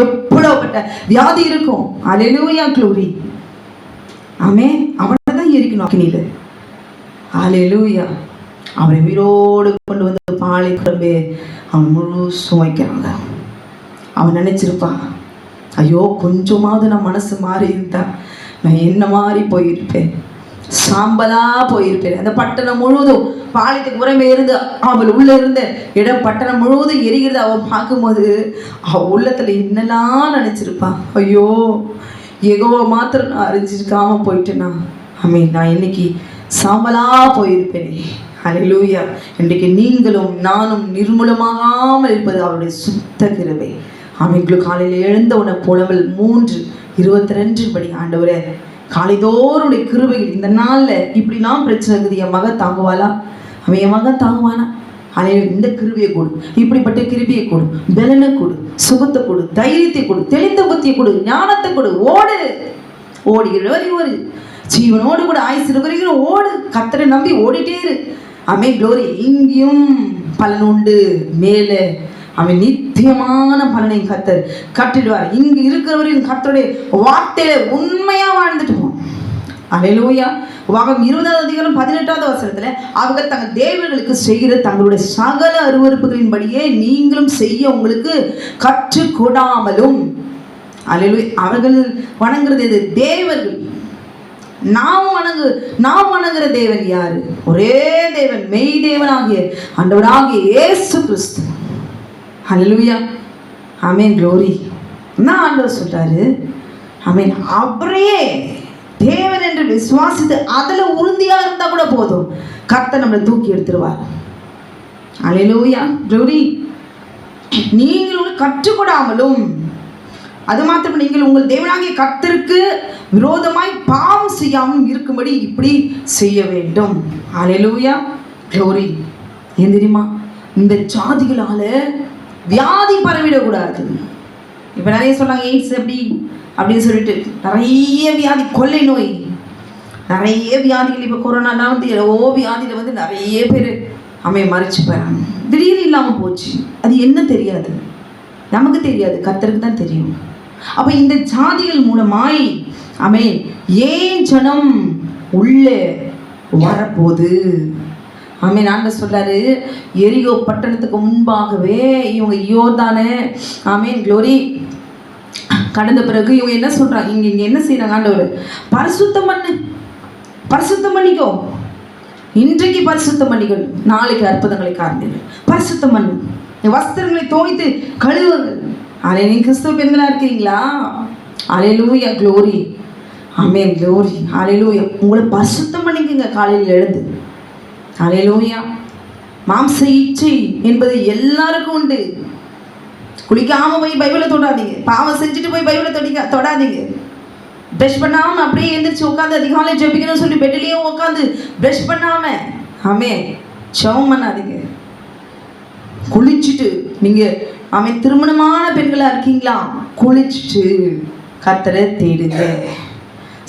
Speaker 1: எவ்வளவுப்பட்ட வியாதி இருக்கும். ஹல்லேலூயா. க்ளோரி. ஆமென். அவனை தான் எரிக்கணும் அக்னியில். ஹல்லேலூயா. அவரை உயிரோடு கொண்டு வந்து பாலை குழம்பே அவன் முழு சுமைக்கிறாங்க. அவன் நினைச்சிருப்பான், ஐயோ கொஞ்சமாவது நான் மனசு மாறி இருந்தா நான் என்ன மாதிரி போயிருப்பேன், சாம்பலா போயிருப்பேன். அந்த பட்டணம் முழுவதும் பாலியத்துக்கு புறமே இருந்து அவள் உள்ள இருந்த இடம் பட்டணம் முழுவதும் எரிகிறது. அவன் பார்க்கும்போது அவள் உள்ளத்துல என்னெல்லாம் நினைச்சிருப்பான், ஐயோ யெகோவா மாத்திரம் நான் அறிஞ்சிருக்காம போயிட்டேனா, ஆமென், நான் இன்னைக்கு சாம்பலா போயிருப்பேனே. ஹல்லேலூயா. இன்றைக்கு நீங்களும் நானும் நிர்மூலமாகாமல் இருப்பது அவருடைய சுத்த கிருபை. அவங்களுக்கு காலையில் எழுந்த உன புலவல் 3:22 படி, ஆண்டவரே காலைதோறுடைய கிருபைகள் இந்த நாளில் இப்படிலாம் பிரச்சனை இருக்குது, என் மகன் தாங்குவாளா, அவன் என் மகன் தாங்குவானா, அலையில் இந்த கிருபையை கொடு, இப்படிப்பட்ட கிருபையை கொடு, பலனை கொடு, சுகத்தை கொடு, தைரியத்தை கொடு, தெளிந்த புத்தியை கொடு, ஞானத்தை கொடு. ஓடுகிற ஒரு ஜீவனோடு கூட ஆயுசு இருக்கிற ஓடு, கர்த்தரை நம்பி ஓடிட்டே இரு. ஆமென் க்ளோரி. இங்கேயும் பலன் உண்டு, மேலே அவன் நித்தியமான பலனை கர்த்தர் கட்டிடுவார். இங்கு இருக்கிறவரின் கர்த்தருடைய வார்த்தையில உண்மையா வாழ்ந்துட்டு போவோம். அல்லேலூயா. உபாகமம் 20:18 அவர்கள் தங்கள் தேவர்களுக்கு செய்கிற தங்களுடைய சகல அருவருப்புகளின்படியே நீங்களும் செய்ய உங்களுக்கு கற்றுக் கொடாமலும். அல்லேலூயா. அவர்கள் வணங்குறது எது? தேவர்கள். நாம் வணங்குற தேவன் யாரு? ஒரே தேவன், மெய் தேவனாகிய ஆண்டவராகிய இயேசு கிறிஸ்து. ஹல்லேலூயா. ஆமென் க்ளோரி. என்ன ஆண்டவர் சொல்றாரு? ஆமென். அவரே தேவன் என்று விசுவாசித்து அதுல உறுதியா இருந்தா கூட போதும், கர்த்தர் நம்மளை தூக்கி எடுத்துருவார். ஹல்லேலூயா க்ளோரி. நீங்கள் கற்றுக்கொடாமலும், அது மாத்திரம் நீங்கள் உங்கள் தேவனாகிய கர்த்தருக்கு விரோதமாய் பாவம் செய்யாமல் இருக்கும்படி இப்படி செய்ய வேண்டும். ஹல்லேலூயா க்ளோரி. ஏன் தெரியுமா? இந்த ஜாதிகளால வியாதி பரவிடக்கூடாது. இப்போ நிறைய சொன்னாங்க எய்ட்ஸ் எப்படி அப்படின்னு சொல்லிட்டு, நிறைய வியாதி, கொள்ளை நோய், நிறைய வியாதிகள். இப்போ கொரோனாலாம் வந்து எவ்வளோ வியாதியில் வந்து நிறைய பேர் மறிச்சு போகிறாங்க. திடீர்னு இல்லாமல் போச்சு. அது என்ன தெரியாது, நமக்கு தெரியாது, கர்த்தருக்கு தான் தெரியும். அப்போ இந்த ஜாதிகள் மூலமாய் ஏன் ஜனம் உள்ளே வரப்போகுது? ஆண்டவர் சொல்றாரு, எரிகோ பட்டணத்துக்கு முன்பாகவே இவங்க யோர்தானே க்ளோரி கடந்த பிறகு இவங்க என்ன சொல்றாங்க, இங்க என்ன செய்யறாங்க? ஆண்டவர் பரிசுத்தம் பண்ணு, பரிசுத்தம் பண்ணிக்கோ, இன்றைக்கு பரிசுத்தம் பண்ணிக்கோ, நாளைக்கு அற்புதங்களை காண்பீர்கள். பரிசுத்தம் பண்ணு, வஸ்திரங்களை துவைத்து கழுவுங்கள். நீங்க கிறிஸ்தவ பெண்களா இருக்கிறீங்களா? அல்லேலூயா க்ளோரி. ஆமென் க்ளோரி. அல்லேலூயா. உங்களை பரிசுத்தம் பண்ணிக்கங்க காலையில் எழுந்து. அல்லேலூயா. மாம்ச இச்சை என்பது எல்லாருக்கும் உண்டு. குளிக்காம போய் பைபிளை தொடாதீங்க. பாவம் செஞ்சுட்டு போய் பைபிளை தொடாதீங்க. ப்ரஷ் பண்ணாம அப்படியே எந்திரிச்சு உட்காந்து அதிகாலை ஜெபிக்கணும்னு சொல்லி பெட்லேயே உட்காந்து ப்ரஷ் பண்ணாம ஜெபம் பண்ணாதீங்க. குளிச்சுட்டு நீங்க திருமணமான பெண்களா இருக்கீங்களா, குளிச்சுட்டு கர்த்தரை தேடுங்க.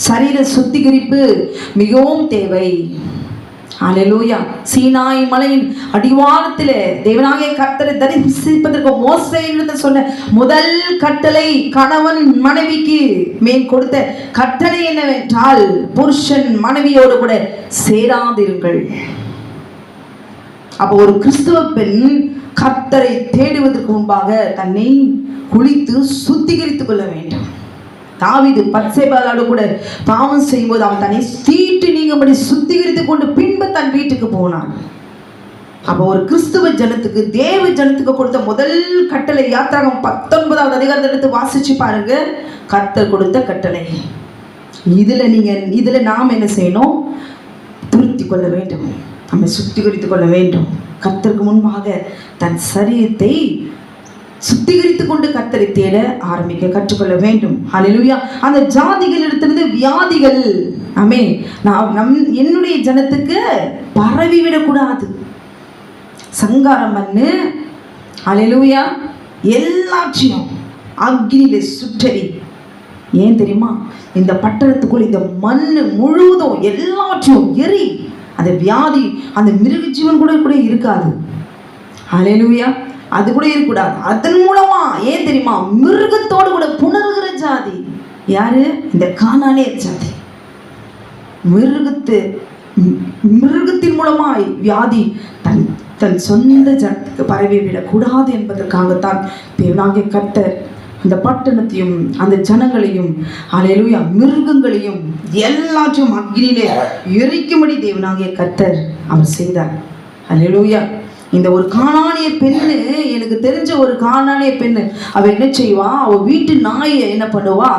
Speaker 1: சரீர சுத்திகரிப்பு மிகவும் தேவை. அல்லேலூயா. சீனாய் மலையின் அடிவாரத்திலே தேவனாகிய கர்த்தரை தரிசிப்பதற்கு மோசேயிடத்தில் சொன்ன முதல் கட்டளை, கணவன் மனைவிக்கு மேல் கொடுத்த கட்டளை என்னவென்றால், புருஷன் மனைவியோடு கூட சேராதிருங்கள். அப்போ ஒரு கிறிஸ்துவ பெண் கர்த்தரை தேடுவதற்கு முன்பாக தன்னை குளித்து சுத்திகரித்துக் கொள்ள வேண்டும். தாவீது பத்சேபாளோடு கூட பாவம் செய்யும்போது அவன் தன்னை தீட்டு நீங்கும்படி சுத்திகரித்துக் கொண்டு பின்பு தன் வீட்டுக்கு போனான். அப்போ ஒரு கிறிஸ்துவ ஜனத்துக்கு, தேவ ஜனத்துக்கு கொடுத்த முதல் கட்டளை, யாத்திராகமம் 19வது அதிகாரத்தை எடுத்து வாசிச்சு பாருங்க. கர்த்தர் கொடுத்த கட்டளை. இதுல நாம் என்ன செய்யணும்? திருத்திக் கொள்ள வேண்டும், நம்மை சுத்திகரித்துக் கொள்ள வேண்டும். கர்த்தருக்கு முன்பாக தன் சரீரத்தை சுத்திகரித்துக் கொண்டு கர்த்தரை தேட ஆரம்பிக்க கற்றுக்கொள்ள வேண்டும். ஹல்லேலூயா. அந்த ஜாதிகள் எடுத்தது வியாதிகள் என்னுடைய ஜனத்துக்கு பரவி விடக்கூடாது. சங்காரம் பண்ணு. ஹல்லேலூயா. எல்லாத்தையும் அக்னியிலே சுட்டெரி. ஏன் தெரியுமா? இந்த பட்டணத்துக்குள் இந்த மண்ணு முழுவதும் எல்லாத்தையும் எரி. அந்த வியாதி, அந்த மிருக ஜீவன் கூட இருக்காது. ஹல்லேலூயா. அது கூட இருக்கக்கூடாது. அதன் மூலமா ஏன் தெரியுமா? மிருகத்தோடு கூட புணர்கிற ஜாதி யாரு? இந்த கானானியர் ஜாதி. மிருகத்தின் மூலமாய் வியாதி தன் சொந்த ஜனத்துக்கு பரவி விடக்கூடாது என்பதற்காகத்தான் தேவனாகிய கர்த்தர் அந்த பட்டணத்தையும் அந்த ஜனங்களையும் அல்லேலூயா மிருகங்களையும் எல்லாத்தையும் அக்னியிலே எரிக்கும்படி தேவனாகிய கர்த்தர் அவர் செய்தார். அல்லேலூயா. இந்த ஒரு கானானிய பெண்ணு, எனக்கு தெரிஞ்ச ஒரு கானானிய பெண்ணு, அவ என்ன செய்வா? அவ வீட்டு நாயை என்ன பண்ணுவா?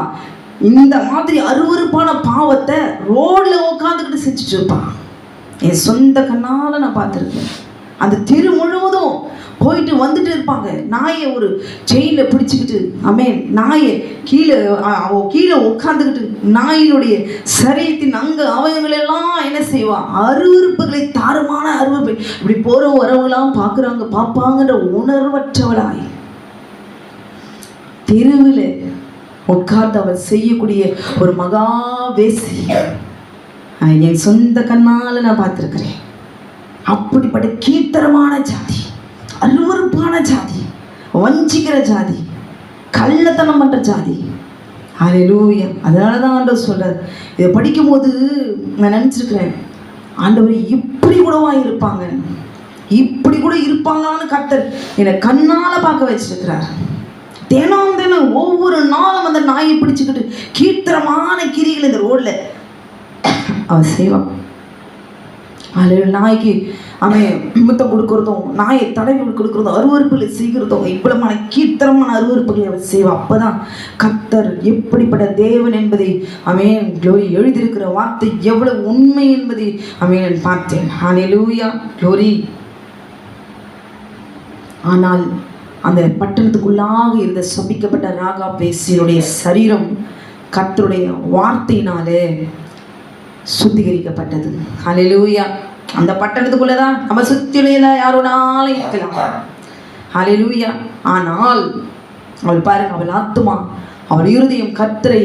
Speaker 1: இந்த மாதிரி அருவருப்பான பாவத்தை ரோட்ல உட்காந்துக்கிட்டு செஞ்சுட்டு இருப்பான். என் சொந்த கண்ணால நான் பார்த்துருக்கேன். அந்த தெரு முழுவதும் போயிட்டு வந்துட்டு இருப்பாங்க. நாயை ஒரு செயினில் பிடிச்சிக்கிட்டு நாயை கீழே உட்காந்துக்கிட்டு நாயினுடைய சரீரத்தின் அங்க அவயங்களெல்லாம் என்ன செய்வா? அருவருப்புகளை, தாறுமான அருவருப்பு. இப்படி போற வரவங்களாம் பார்ப்பாங்கன்ற உணர்வற்றவளாய் தெருவில் உட்கார்ந்து அவள் செய்யக்கூடிய ஒரு மகா வேசி என் சொந்த கண்ணால நான் பார்த்துருக்கிறேன். அப்படிப்பட்ட கீழ்த்தரமான ஜாதி, அருவருப்பான ஜாதி, வஞ்சிக்கிற ஜாதி, கள்ளத்தனம் பண்ற ஜாதி. ஹல்லேலூயா. அதனால தான் ஆண்டவர் சொல்றார். இதை படிக்கும்போது நான் நினச்சிருக்கிறேன், ஆண்டவர் இப்படி கூடவா இருப்பாங்க, இப்படி கூட இருப்பாங்கன்னு கர்த்தர் என்னை கண்ணால் பார்க்க வச்சிருக்கிறார். தினம் தினம் ஒவ்வொரு நாளும் அந்த நாயை பிடிச்சிக்கிட்டு கீழ்த்தரமான கிரிகள் இந்த ரோட்ல அவன் செய்வான். அதில் நாய்க்கு அவன் முத்தம் கொடுக்குறதும், நாயை தடவி கொடுக்குறதும், அருவறுப்புகளை செய்கிறதும், இவ்வளமான கீழ்த்தரமான அருவறுப்புகளை அவன் செய்வான். அப்போதான் கர்த்தர் எப்படிப்பட்ட தேவன் என்பதை அவன் க்ளோரி எழுதியிருக்கிற வார்த்தை எவ்வளவு உண்மை என்பதை அவன் பார்த்தேன். ஹல்லேலூயா, க்ளோரி. ஆனால் அந்த பட்டணத்துக்குள்ளாக இருந்த சபிக்கப்பட்ட ராகாப் வேசியனுடைய சரீரம் கர்த்தருடைய வார்த்தையினாலே சுத்திகரிக்கப்பட்டது. ஹல்லேலூயா. அந்த பட்டணத்துக்குள்ளதான் நம்ம சுத்தியுள்ள யாரோனாலும் இருக்கலாம். ஹல்லேலூயா. ஆனால் அவள் பாருங்க, அவள் ஆத்துமா, அவள் இருதயம் கர்த்தரை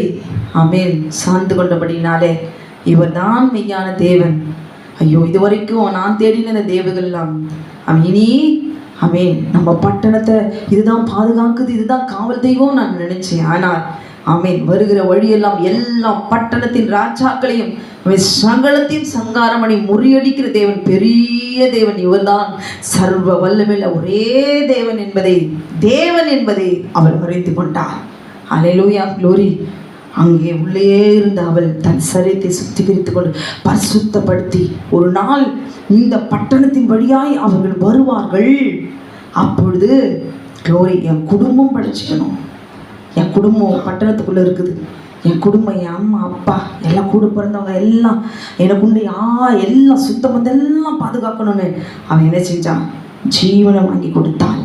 Speaker 1: ஆமென் சார்ந்து கொண்டபடினாலே இவர் தான் மெய்யான தேவன். ஐயோ, இதுவரைக்கும் நான் தேடின இந்த தேவர்கள் எல்லாம் இனி ஆமென் நம்ம பட்டணத்தை இதுதான் பாதுகாக்குது, இதுதான் காவல் தெய்வம் நான் நினைச்சேன். ஆனால் ஆமென் வருகிற வழியெல்லாம் எல்லா பட்டணத்தின் ராஜாக்களையும் சகலத்தையும் சங்காரமணி முறியடிக்கிற தேவன், பெரிய தேவன் இவர்தான், சர்வ வல்லமையுள்ள ஒரே தேவன் என்பதை அவள் அறிந்து கொண்டார். ஹல்லேலூயா, க்ளோரி. அங்கே உள்ளே இருந்த அவள் தன் சரீரத்தை சுத்திகரித்துக் கொண்டு பரிசுத்தப்படுத்தி, ஒரு நாள் இந்த பட்டணத்தின் வழியாய் அவர்கள் வருவார்கள். அப்பொழுது க்ளோரி, என் குடும்பம் படைச்சிக்கணும், என் குடும்பம் பட்டணத்துக்குள்ளே இருக்குது, என் குடும்பம், என் அம்மா அப்பா எல்லாம் கூட பிறந்தவங்க எல்லாம் எனக்குண்டு எல்லாம் சுத்தம் எல்லாம் பாதுகாக்கணும்னு அவன் என்ன செஞ்சான்? ஜீவனை வாங்கி கொடுத்தான்.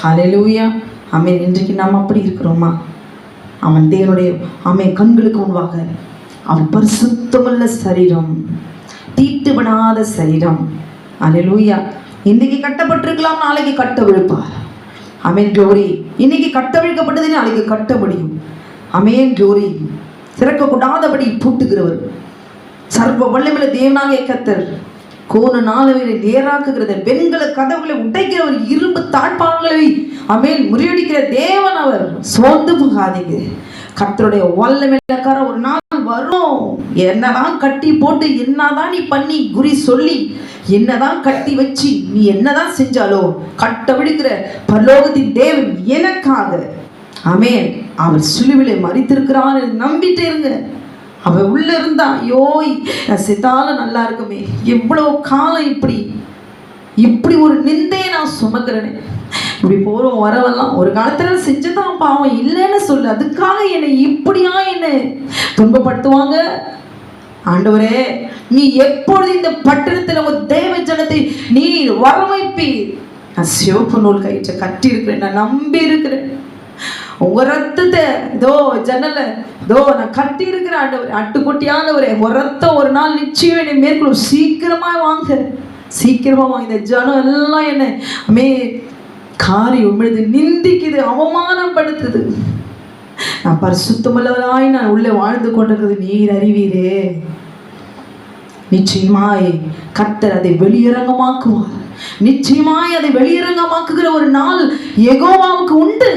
Speaker 1: ஹல்லேலூயா. ஆமென். இன்றைக்கு நாம் அப்படி இருக்கிறோமா? அவன் தேவனுடைய ஆமென் கண்களுக்கு முன்பாக அவன் பரிசுத்தமுள்ள சரீரம், தீட்டுப்படாத சரீரம். ஹல்லேலூயா. இன்னைக்கு கட்டப்பட்டிருக்கலாம், நாளைக்கு கட்ட விழுப்பார். ஆமென், க்ளோரி. இன்னைக்கு கட்ட விழுக்கப்பட்டது, நாளைக்கு கட்ட முடியும். ஆமென், க்ளோரி. திறக்கக்கூடாதபடி பூட்டுகிறவர், சர்வ வல்லமையுள்ள தேவனாகிய கர்த்தர், கோண நாளவைகளை நேராக்குகிறது, வெண்கல கதவுகளை உடைக்கிறவர், இரும்பு தாழ்பாங்களை ஆமென் முறியடிக்கிற தேவன் அவர். சோர்ந்து போகாதீங்க. கர்த்தருடைய வல்லமைக்கார ஒரு நாள் வரும். என்னதான் கட்டி போட்டு, என்னதான் நீ பண்ணி குறி சொல்லி, என்னதான் கட்டி வச்சு நீ என்னதான் செஞ்சாலோ, கட்ட விடுக்கிற பரலோகத்தின் தேவன் எனக்காக ஆமென் அவர் சிலுவிலே மரித்திருக்கிறான் நம்பிட்டே இருங்க. அவ உள்ள இருந்தா, ஐயோ நான் செத்தாலும் நல்லா இருக்குமே, எவ்வளவு காலம் இப்படி ஒரு நிந்தையை நான் சுமக்கிறேனே, இப்படி போறோம் வரவெல்லாம் ஒரு காலத்துல செஞ்சதான் பாவம் இல்லைன்னு சொல்லு, அதுக்காக என்னை இப்படியா என்னை துன்பப்படுத்துவாங்க. ஆண்டவரே, நீ எப்பொழுது இந்த பட்டணத்துல உங்க தேவ ஜனத்தை நீ வரவைப்பீர். நான் சிவப்பு நூல் கயிற்றை கட்டி இருக்கிறேன், நான் நம்பி இருக்கிறேன். உங்க ரத்தத்தை இதோ ஜன்னல இதோ நான் கட்டி இருக்கிறேன் ஆண்டவரே, அட்டுக்குட்டியானவரே, உங்க ரத்தம் ஒரு நாள் நிச்சயம் என்னை மேற்கொள்ளும். சீக்கிரமா வாங்க. இந்த ஜனம் எல்லாம் என்ன காரி உமிழ்ந்து நிந்திக்குது, அவமானப்படுத்துது. நான் பரிசுத்தமுள்ளவராய் நான் உள்ளே வாழ்ந்து கொண்டிருக்கிறது நீர் அறிவீரே. நிச்சயமாய் கர்த்தர் அதை வெளியரங்கமாக்குவார். நிச்சயமாய் அதை வெளியரங்கமாக்குகிற ஒரு நாள் யெகோவாவுக்கு உண்டு.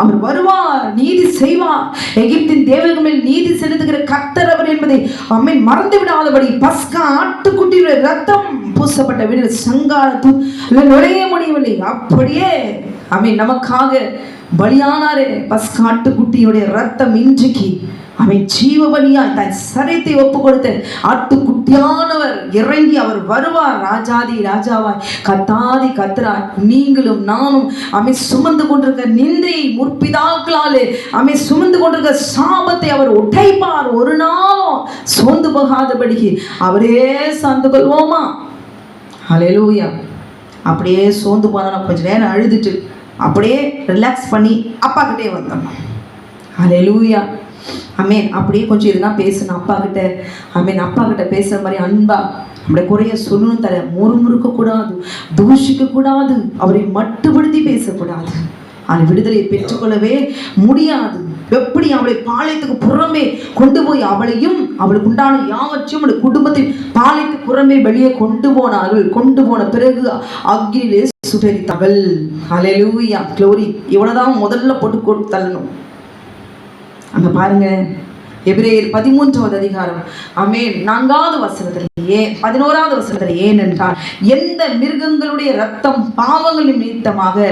Speaker 1: அவர் வருவார், நீதி செய்வார். எகிப்தின் தேவர்கள் மேல் நீதி செலுத்துகிற கர்த்தர் அவர் என்பதை அம்மை மறந்து விடாதபடி பஸ்கா ஆட்டுக்குட்டியுடைய ரத்தம் பூசப்பட்ட வீடு சங்காரத்தில் நுழைய முடியவில்லை. அப்படியே அம்மை நமக்காக பலியானாரே, பஸ்கா ஆட்டுக்குட்டியுடைய ரத்தம் இன்றைக்கு அவை ஜீவபலியாய் தன் சரீரத்தை ஒப்பு கொடுத்த ஆட்டுக்குட்டியானவர் இறங்கி அவர் வருவார். ராஜாதி ராஜாவாய் கத்தாதி கத்தராய் நீங்களும் நானும் அமை சுமந்து கொண்டிருக்க நிந்தையை முற்பிதாக்களாலே அமை சுமந்து கொண்டிருக்க சாபத்தை அவர் உடைப்பார். ஒரு நாளும் சோர்ந்து போகாதபடி அவரே சார்ந்து கொள்வோமா? ஹல்லேலூயா. அப்படியே சோர்ந்து போனா கொஞ்ச நேரம் அழுதுட்டு அப்படியே ரிலாக்ஸ் பண்ணி அப்பா கிட்டே வந்தோம். ஹல்லேலூயா. ஆமென். அப்படியே கொஞ்சம் இதுதான் பேசணும் அப்பா கிட்ட. ஆமென். அப்பா கிட்ட பேசுற மாதிரி அன்பா நம்முடைய குறைய சொல்லணும். தர முறுமுறுக்க கூடாது, தூஷிக்க கூடாது, அவரை மட்டுப்படுத்தி பேசக்கூடாது. அது விடுதலையை பெற்றுக்கொள்ளவே முடியாது. எப்படி அவளை பாளையத்துக்கு புறமே கொண்டு போய் அவளையும் அவளுக்கு உண்டான யாவற்றையும் அவளுடைய குடும்பத்தை பாளையத்துக்கு புறமே வெளியே கொண்டு போனார்கள். கொண்டு போன பிறகு அக்கினியிலே சுட்டெரித்தார்கள். ஹல்லேலூயா, க்ளோரி. இவ்வளவுதான் முதல்ல போட்டு தள்ளணும். அங்க பாருங்க, எபிரேயர் 13வது அதிகாரம் ஆமென் 4வது வசனத்தில் 11வது வசனத்தில், ஏனென்றால் எந்த மிருகங்களுடைய இரத்தம் பாவங்களின் நிமித்தமாக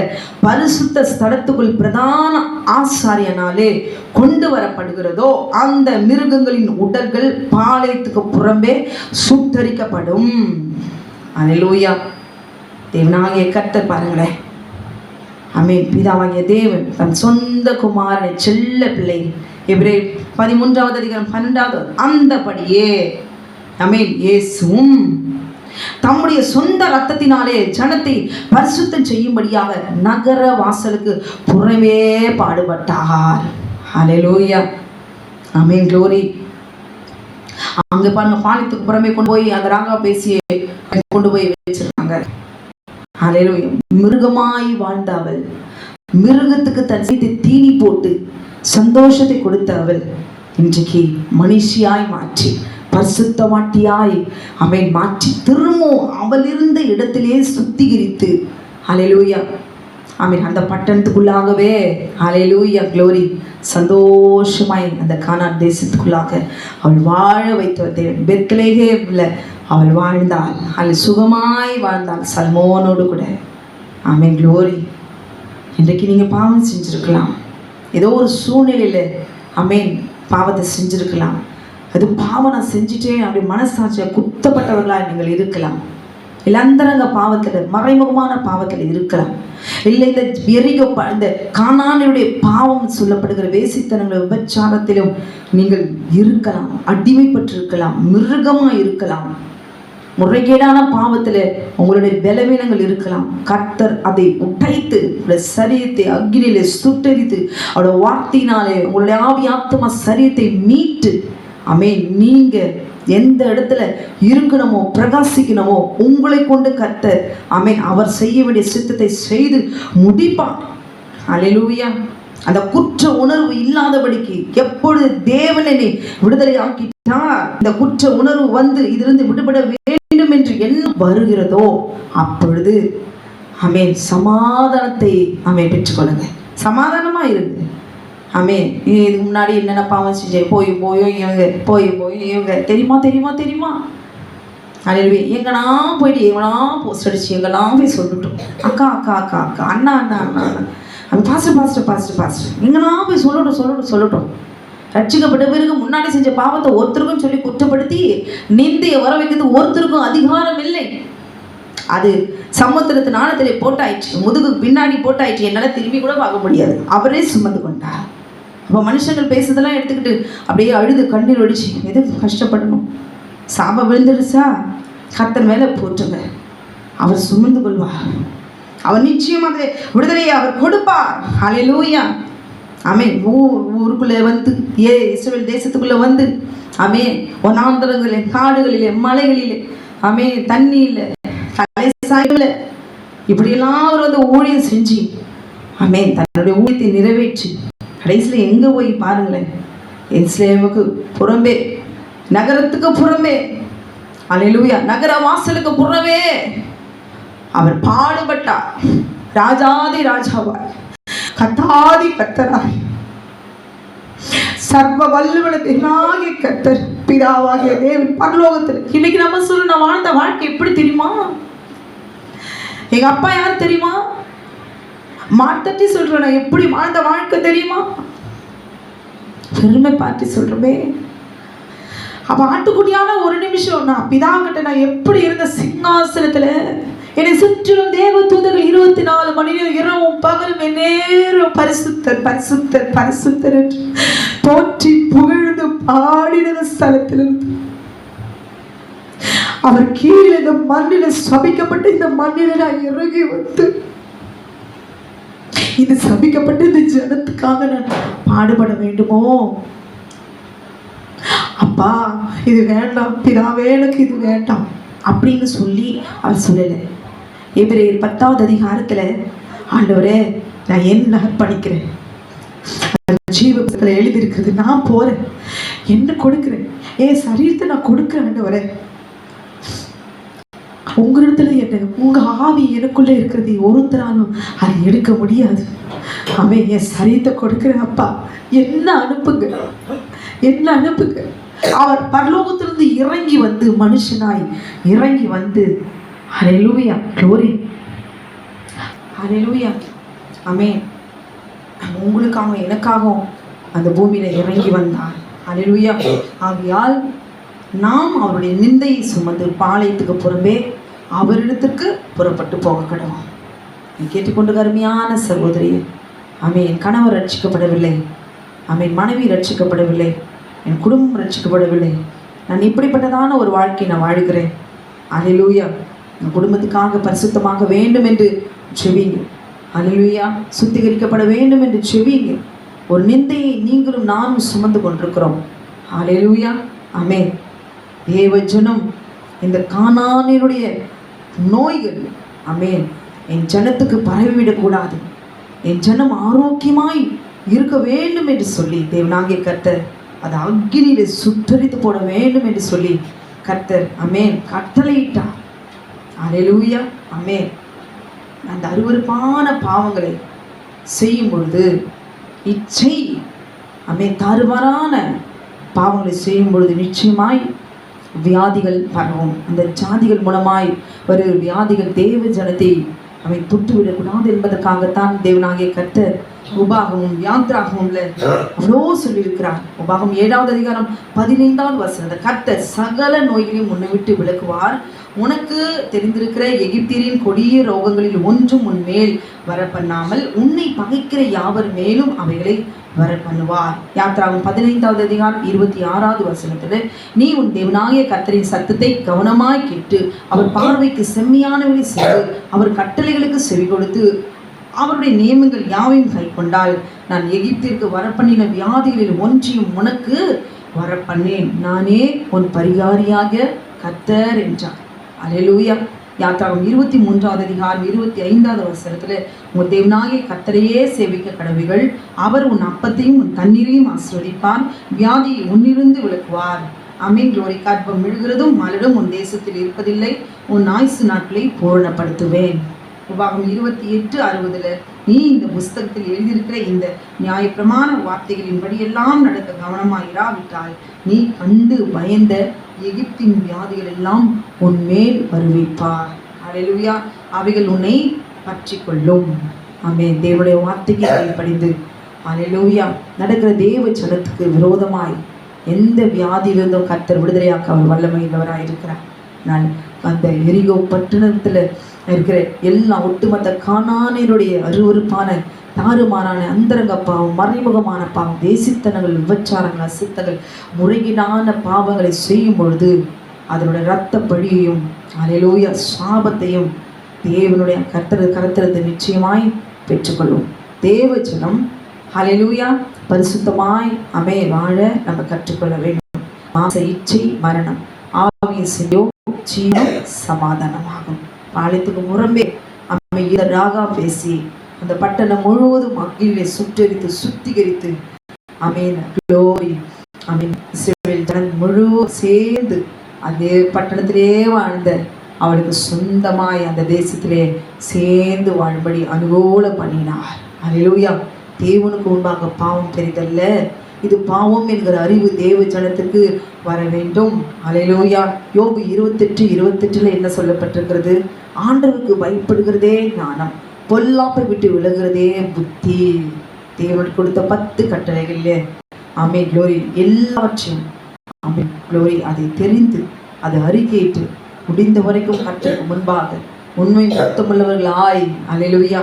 Speaker 1: பரிசுத்த ஸ்தலத்துக்குள் பிரதான ஆசாரியனாலே கொண்டு வரப்படுகிறதோ அந்த மிருகங்களின் உடல்கள் பாளையத்துக்கு புறம்பே சுட்டரிக்கப்படும். அல்லேலூயா. தேவனாகிய கர்த்தர் பாருங்களேன், ஆமென், பிதாவாகிய தேவன் தன் சொந்த குமாரனை செல்ல பிள்ளை எபிரேயர் 13வது அதிகாரம் 12வது அந்தபடியே ஆமென் இயேசுவும் தம்முடைய சொந்த இரத்தத்தினாலே ஜனத்தை பரிசுத்தம் செய்யும்படியாக நகர வாசலுக்கு புறமே பாடுபட்டார். ஹல்லேலூயா, ஆமென், க்ளோரி. அங்க பாருங்க, பாளையத்துக்கு புறமே கொண்டு போய் அந்த ராகா பேசிய கொண்டு போய் வச்சிருக்காங்க. ஹல்லேலூயா. மிருகமாய் வாழ்ந்த அவள், மிருகத்துக்கு தன் தீனி போட்டு சந்தோஷத்தை கொடுத்த அவள் இன்றைக்கு மனுஷியாய் மாற்றி பரிசுத்தவாட்டியாய் அவன் மாற்றி திரும்பவும் அவள் இருந்த இடத்திலே சுத்திகரித்து, ஹல்லேலூயா, ஆமென், அந்த பட்டணத்துக்குள்ளாகவே ஹல்லேலூயா, க்ளோரி, சந்தோஷமாய் அந்த கானான் தேசத்துக்குள்ளாக அவள் வாழ வைத்த தேவன். பெத்லகேமில் அவள் வாழ்ந்தாள், அவள் சுகமாய் வாழ்ந்தாள் சல்மோனோடு கூட. ஆமென், க்ளோரி. இன்றைக்கு நீங்கள் பாவம் செஞ்சுருக்கலாம், ஏதோ ஒரு சூழ்நிலையில் ஆமென் பாவத்தை செஞ்சுருக்கலாம். அது பாவம் நான் செஞ்சுட்டேன் அப்படி மனசாட்சியை குத்தப்பட்டவர்களாக நீங்கள் இருக்கலாம். இல்லை அந்தரங்க பாவத்தில் மறைமுகமான பாவத்தில் இருக்கலாம். இல்லை இந்த எரிகோ இந்த கானானியுடைய பாவம் சொல்லப்படுகிற வேசித்தனங்கள் விபச்சாரத்திலும் நீங்கள் இருக்கலாம். அடிமைப்பட்டிருக்கலாம், மிருகமாக இருக்கலாம். முறைகேடான பாவத்தில் உங்களுடைய பலவீனங்கள் இருக்கலாம். கர்த்தர் அதை உடைத்து உங்களுடைய சரீரத்தை அக்கினியிலே சுட்டெரித்து அவருடைய வார்த்தையினாலே உங்களுடைய ஆவி ஆத்துமா சரீரத்தை மீட்டு ஆமென் நீங்க எந்த இடத்துல இருக்கணுமோ பிரகாசிக்கணுமோ உங்களை கொண்டு கர்த்தர் ஆமென் அவர் செய்ய வேண்டிய சித்தத்தை செய்து முடிப்பார். அல்லேலூயா. அந்த குற்ற உணர்வு இல்லாதபடிக்கு எப்பொழுது தேவனை விடுதலை ஆக்கிட்டார், இந்த குற்ற உணர்வு வந்து இதிலிருந்து விடுபட வேண்டும் என்று என்ன வருகிறதோ அப்பொழுது ஆமென் சமாதானத்தை ஆமென் பெற்றுக்கொள்ளுங்க. சமாதானமா இருங்க. ஆமென். இதுக்கு முன்னாடி என்னென்ன பாவம் செஞ்சேன், போய் இவங்க தெரியுமா அல்லேலூயா. எங்கன்னா போயிட்டு எங்கனா போஸ்ட் அடிச்சு எங்கெல்லாம் போய் சொல்லட்டும், அக்கா அண்ணா அது பாஸ்டர் எங்கன்னா போய் சொல்லட்டும். ரட்சிக்கப்பட்ட பிறகு முன்னாடி செஞ்ச பாவத்தை ஒருத்தருக்கும் சொல்லி குற்றப்படுத்தி நிந்தையை வர வைக்கிறது ஒருத்தருக்கும் அதிகாரம் இல்லை. அது சமுத்திரத்து நாணத்திலே போட்டாயிடுச்சு, முதுகு பின்னாடி போட்டாயிடுச்சு, என்னால் திரும்பி கூட பார்க்க முடியாது. அவரே சுமந்து கொண்டார். அப்போ மனுஷங்கள் பேசுறதெல்லாம் எடுத்துக்கிட்டு அப்படியே அழுது கண்ணீர் ஒடிச்சு எதுக்கு கஷ்டப்படணும்? சாபம் விழுந்துடுச்சா கர்த்தர் மேலே போட்டுங்க, அவர் சுமந்து கொள்வார். அவர் நிச்சயமாக விடுதலையை அவர் கொடுப்பார். ஹல்லேலூயா. ஆமென். ஊருக்குள்ளே வந்து இஸ்ரவேல் தேசத்துக்குள்ளே வந்து ஆமென் வனாந்தரங்களிலே காடுகளிலே மலைகளிலே ஆமென் தண்ணியில் தலைசாய்வில் இப்படியெல்லாம் அவர் வந்து ஊழியம் செஞ்சு ஆமென் தன்னுடைய ஊழியத்தை நிறைவேற்றி கடைசியில் எங்கே போய் பாருங்களேன், எருசலேமுக்கு புறம்பே நகரத்துக்கு புறம்பே அல்லேலூயா நகர வாசலுக்கு புறமே அவர் பாடுபட்டார். ராஜாதி ராஜாவாய் கத்தாதி கத்தராய் சர்வ வல்லவன தேவனாகிய கர்த்தர் பிதாவாகிய தேவன் பரலோகத்தில் இன்னைக்கு நம்ம சொல்ல நான் வாழ்ந்த வாழ்க்கை எப்படி தெரியுமா? எங்க அப்பா யார் தெரியுமா? மாத்தட்டி சொல்றேன், நான் எப்படி வாழ்ந்த வாழ்க்கை தெரியுமா? பெருமை பார்த்து சொல்றமே. அப்ப ஆட்டுக்குட்டியான ஒரு நிமிஷம் நான் பிதா கிட்ட நான் எப்படி இருந்த சிங்காசனத்துல என்னை சுற்றிலும் தேவ தூதர்கள் 24 மணி நேரம் இரவும் பகலும் நேரம் பரிசுத்தர் பரிசுத்தர் பரிசுத்தர் என்று போற்றி புகழ்ந்து பாடின ஸ்தலத்திலிருந்து அவர் கீழே இந்த மண்ணில சபிக்கப்பட்ட இந்த மண்ணில நான் இறங்கி வந்து இது சபிக்கப்பட்ட இந்த ஜனத்துக்காக நான் பாடுபட வேண்டுமோ? அப்பா இது வேண்டாம், பிதாவே எனக்கு இது வேண்டாம் அப்படின்னு சொல்லி அவர் சொல்லலை. எபிரேயர் 10வது அதிகாரத்தில் ஆண்டவரே நான் என்ன அர்ப்பணிக்கிறேன், ஜீவத்தில் எழுதியிருக்கிறது. நான் போறேன், என்ன கொடுக்குறேன், என் சரீரத்தை நான் கொடுக்குறேன் ஆண்டவரே. உங்களிடத்துல என்ன, உங்க ஆவி எனக்குள்ள இருக்கிறது ஒருத்தராலும் அதை எடுக்க முடியாது. அவன் என் சரீரத்தை கொடுக்குறேன் அப்பா, என்ன அனுப்புங்க, என்ன அனுப்புங்க. அவர் பரலோகத்திலிருந்து இறங்கி வந்து மனுஷனாய் இறங்கி வந்து, ஹல்லேலூயா, க்ளோரி, ஹல்லேலூயா, ஆமென். உங்களுக்காக எனக்காகவும் அந்த பூமியில இறங்கி வந்தார். ஹல்லேலூயா. ஆகையால் நாம் அவருடைய நிந்தையை சுமந்து பாளையத்துக்கு புறம்பே அவரிடத்துக்கு புறப்பட்டு போக கடவோம். கேட்டுக்கொண்டு அருமையான சகோதரியே, ஆமென். கணவர் ரட்சிக்கப்படவில்லை, ஆமென். மனைவி ரட்சிக்கப்படவில்லை, என் குடும்பம் ரட்சிக்கப்படவில்லை, நான் இப்படிப்பட்டதான ஒரு வாழ்க்கை நான் வாழ்கிறேன். ஹல்லேலூயா. என் குடும்பத்துக்காக பரிசுத்தமாக வேண்டும் என்று செவிங்க. ஹல்லேலூயா. சுத்திகரிக்கப்பட வேண்டும் என்று செவிங்க. ஒரு நிந்தையை நீங்களும் நானும் சுமந்து கொண்டிருக்கிறோம். ஹல்லேலூயா, ஆமென். தேவ ஜனம், இந்த கானானியருடைய நோய்கள், ஆமென், என் ஜனத்துக்கு பரவிவிடக்கூடாது, என் ஜனம் ஆரோக்கியமாய் இருக்க வேண்டும் என்று சொல்லி தேவனாகிய கர்த்தர் அதை அக்கினியிலே சுத்தரித்து போட வேண்டும் என்று சொல்லி கர்த்தர், ஆமென், கட்டளையிட்டார். ஹல்லேலூயா, ஆமென். அந்த அருவருப்பான பாவங்களை செய்யும் பொழுது, இச்சை, ஆமென், தாறுமாறான பாவங்களை செய்யும் பொழுது நிச்சயமாய் வியாதிகள் பரவும். அந்த ஜாதிகள் மூலமாய் ஒரு வியாதிகள் தேவ ஜனத்தை அவை தொட்டுவிடக்கூடாது என்பதற்காகத்தான் தேவனாகிய கர்த்தர் உபாகமும் யாத்ராகமும்ல அவ்வளோ சொல்லியிருக்கிறார். உபாகம் 7வது அதிகாரம் 15வது வசனம், கர்த்தர் சகல நோய்களையும் உன்னை விட்டு விலக்குவார், உனக்கு தெரிந்திருக்கிற எகிப்தியரின் கொடிய ரோகங்களில் ஒன்றும் உன் மேல் வர பண்ணாமல் உன்னை பகைக்கிற யாவர் மேலும் அவைகளை வர பண்ணுவார். யாத்ராகம் 15வது அதிகாரம் 26வது வசனத்துல, நீ உன் தேவனாகிய கர்த்தரின் சத்தத்தை கவனமாய் கேட்டு அவர் பார்வைக்கு செம்மையானவர்களை செய்து அவர் கட்டளைகளுக்கு செவி கொடுத்து அவருடைய நியமங்கள் யாவையும் கை கொண்டால் நான் எகிப்திற்கு வரப்பண்ணின வியாதிகளில் ஒன்றையும் உனக்கு வரப்பண்ணேன், நானே உன் பரிகாரியாக கர்த்தர் என்றார். ஹல்லேலூயா. யாத்ராகம் 23வது அதிகாரம் 25வது வசனத்துல, உன் தேவனாகிய கர்த்தரையே சேவிக்க கடவைகள், அவர் உன் அப்பத்தையும் உன் தண்ணீரையும் ஆசீர்வதிப்பார், வியாதியை உன்னிருந்து விலக்குவார். ஆமென். க்ளோரி. கர்ப்பம் விழுகிறதும் மலடும் உன் தேசத்தில் இருப்பதில்லை, உன் ஆயுசு நாட்களை பூரணப்படுத்துவேன். உபாகம் 28:60, நீ இந்த புஸ்தகத்தில் எழுதியிருக்கிற இந்த நியாயப்பிரமாண வார்த்தைகளின்படி எல்லாம் நடக்க கவனமாயிராவிட்டால் நீ கண்டு பயந்த எகிப்தின் வியாதிகள் எல்லாம் உன் மேல் வருவிப்பார். ஹல்லேலூயா. அவைகள் உன்னை பற்றி கொள்ளும். ஆமென். தேவனுடைய வார்த்தைக்கு கீழ்ப்படிந்து, ஹல்லேலூயா, நடக்கிற தேவ ஜனத்துக்கு விரோதமாய் எந்த வியாதியிலிருந்தும் கர்த்தர் விடுதலையாக்க அவர் வல்லமையுள்ளவராக இருக்கிறார். நான் அந்த எரிகோ பட்டணத்தில் இருக்கிற எல்லா ஒட்டுமொத்த கானானியருடைய அருவருப்பான தாறுமாறான அந்தரங்க பாவம், மறைமுகமான பாவம், தேசித்தனங்கள், விபச்சாரங்கள், அசுத்தங்கள், முறைகீடான பாவங்களை செய்யும் பொழுது அதனுடைய இரத்த பழியையும், ஹல்லேலூயா, சாபத்தையும் தேவனுடைய கரத்திலிருந்து நிச்சயமாய் பெற்றுக்கொள்ளும். தேவ ஜனம், ஹல்லேலூயா, பரிசுத்தமாய் வாழ நம்ம கற்றுக்கொள்ள வேண்டும். மாச இச்சை மரணம், ஆவிய செய்யோ ஜீவன் சமாதானமாகும். பாளையத்துக்கு முரம்பே ராகா பேசி அந்த பட்டணம் முழுவதும் அக்கிலே சுற்றரித்து சுத்திகரித்து, ஆமென், க்ளோரி, ஆமென், இஸ்ரவேல் ஜனம் முழு சேர்ந்து அதே பட்டணத்திலே வாழ்ந்த அவளுக்கு சொந்தமாய் அந்த தேசத்திலே சேர்ந்து வாழும்படி அனுகூலம் பண்ணினார். ஹல்லேலூயா. தேவனுக்கு முன்பாக பாவம் பெரிதல்ல, இது பாவம் என்கிற அறிவு தேவ ஜனத்துக்கு வர வேண்டும். ஹல்லேலூயா. யோபு 28:28 என்ன சொல்லப்பட்டிருக்கிறது? ஆண்டவருக்கு பயப்படுகிறதே ஞானம், பொல்லாப்பை விட்டு விலகிறதே புத்தி. தேவன் கொடுத்த 10 கட்டளைகளிலே, ஆமென், க்ளோரி, எல்லாவற்றையும், ஆமென், க்ளோரி, அதை தெரிந்து அதை அறிக்கையிட்டு முடிந்த வரைக்கும் கர்த்தருக்கு முன்பாக உண்மை சுத்தமுள்ளவர்களாய், ஹல்லேலூயா,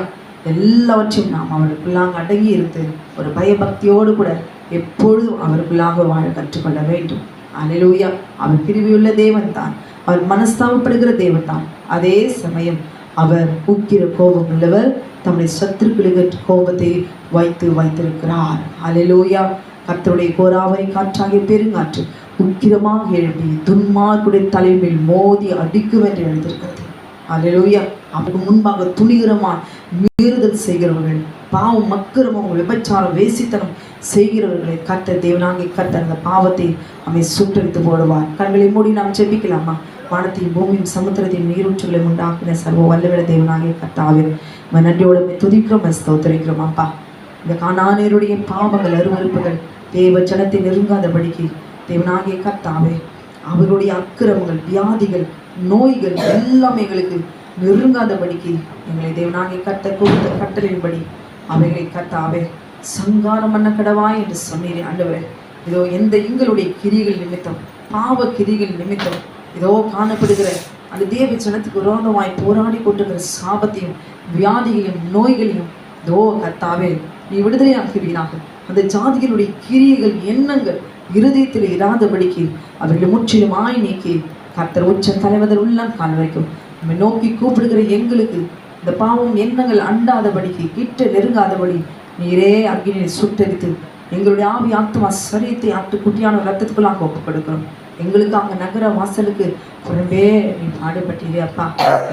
Speaker 1: எல்லாவற்றையும் நாம் அவருக்குள்ளாக அடங்கி இருந்து ஒரு பயபக்தியோடு கூட எப்பொழுதும் அவருக்குள்ளாக வாழ கற்றுக்கொள்ள வேண்டும். ஹல்லேலூயா. அவர் கிருபையுள்ள தேவன் தான், அவர் மனஸ்தாபப்படுகிற தேவன் தான். அதே சமயம் அவர் உக்கிர கோபம் உள்ளவர், தம்முடைய சத்துருக்களுக்கு கோபத்தை வைத்திருக்கிறார். ஹல்லேலூயா. கர்த்தருடைய கோராவரி காற்றாகிய பெருங்காற்று உக்கிரமாக எழுப்பி துன்மார்க்குடைய தலைமையில் மோதி அடிக்கும் என்று எழுதியிருக்கிறது. ஹல்லேலூயா. அவருக்கு முன்பாக துணிகரமாக மீறுதல் செய்கிறவர்கள், பாவம், மக்கிரமம், விபச்சாரம், வேசித்தனம் செய்கிறவர்களை கர்த்தர் தேவனாகிய கர்த்தர் அந்த பாவத்தை அவை சுட்டரித்து போடுவார். கண்களை மூடி நாம் ஜெபிக்கலாமா? வானத்தையும் பூமியும் சமுத்திரத்தையும் நீரூற்றுகளை உண்டாக்கின சர்வ வல்லவர தேவனாகிய கர்த்தாவே, நன்றியோடு துதிக்கிறோம், ஸ்தோத்திரிக்கிறோம். அப்பா, இந்த கானானியருடைய பாவங்கள் அருவருப்புகள் தேவ ஜனத்தை நெருங்காதபடிக்கு தேவனாகிய கர்த்தாவே, அவருடைய அக்கிரமங்கள் வியாதிகள் நோய்கள் எல்லாமே எங்களுக்கு நெருங்காதபடிக்கு எங்களை தேவனாகிய கர்த்தர் கொடுத்த கட்டளையின்படி அவைகளை கர்த்தாவே சங்காரம் பண்ண கடவாய் என்று சொன்னீரே ஆண்டவரே. இதோ எந்த எங்களுடைய கிரிகள் நிமித்தம் பாவ கிரிகள் நிமித்தம் இதோ காணப்படுகிற அந்த தேவ ஜனத்துக்கு விரோதமாய் போராடி கொண்டிருக்கிற சாபத்தையும் வியாதிகளையும் நோய்களையும் இதோ கர்த்தாவே நீ விடுதலையாக்குவீராக. அந்த ஜாதிகளுடைய கிரியைகள் எண்ணங்கள் இருதயத்தில் இராதபடிக்கு அவர்களை முற்றிலுமாய் நீக்கி கர்த்தர் உச்ச தலைவதர் உள்ளம் கால் வரைக்கும் நம்ம நோக்கி கூப்பிடுகிற எங்களுக்கு இந்த பாவம் எண்ணங்கள் அண்டாதபடிக்கு கிட்ட நெருங்காதபடி நீரே அக்னியை சுட்டரித்து எங்களுடைய ஆவி ஆத்மா சரீரத்தை ஆட்டுக்குட்டியான ரத்தத்துக்குள்ளாக ஒப்புக் கொடுக்கிறோம். எங்களுக்காக நகர வாசலுக்கு புறம்பே நீ பாடுபட்டீரே அப்பா,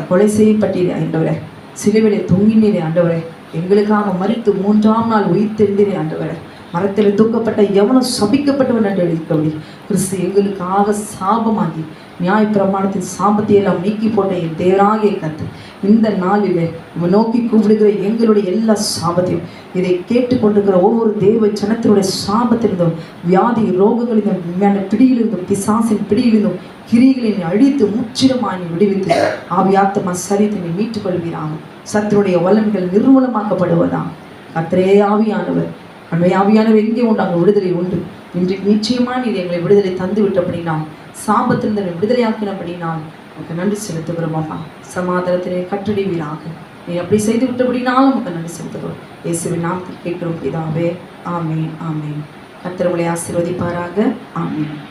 Speaker 1: கொலை செய்யப்பட்டீரே ஆண்டவரே, சிலுவையிலே தொங்கினீரே ஆண்டவரே, எங்களுக்காக மரித்து 3ஆம் நாள் உயிர் தெரிந்தீரே ஆண்டவரே, மரத்தில் தூக்கப்பட்ட எவனும் சபிக்கப்பட்டவன் என்று எழுதிக்கபடி கிறிஸ்து எங்களுக்காக சாபமாகி நியாய பிரமாணத்தின் சாபத்தை எல்லாம் நீக்கி போட்ட என் தேவனாகிய கர்த்தர் இந்த நாளிலே நம்ம நோக்கி கூப்பிடுகிற எங்களுடைய எல்லா சாபத்தையும் இதை கேட்டுக்கொண்டிருக்கிற ஒவ்வொரு தேவ ஜனத்தினுடைய சாபத்திலிருந்தும் வியாதி ரோகங்களிலும் பிடியிலிருந்தும் பிசாசின் பிடியிலிருந்தும் கிரிகளின் அழித்து முற்றிலுமாய் விடுவித்து ஆவியாத்மா சரீரத்தை மீட்டுக் கொள்வீராக. சத்தினுடைய வல்லன்கள் நிர்மூலமாக்கப்படுவதாக. கர்த்தரே ஆவியானவர், அன்னை ஆவியானவர் எங்கே உண்டு அங்கே விடுதலை உண்டு. இன்றைக்கு நிச்சயமாக நீர் எங்களை விடுதலை தந்து விட்டபடினால், சாபத்திலிருந்து விடுதலையாக்கினபடினால் உனக்கு நன்றி செலுத்துகிறோம் அப்பா. சமாதானத்தினை கற்றடைவீராக. நீ அப்படி செய்து விட்டபடினாலும் உனக்கு நன்றி செலுத்துகிறோம். இயேசுவின் நாமத்தில் கேட்கிறோம் பிதாவே. ஆமென், ஆமென். கர்த்தர் உங்களை ஆசீர்வதிப்பாராக. ஆமென்.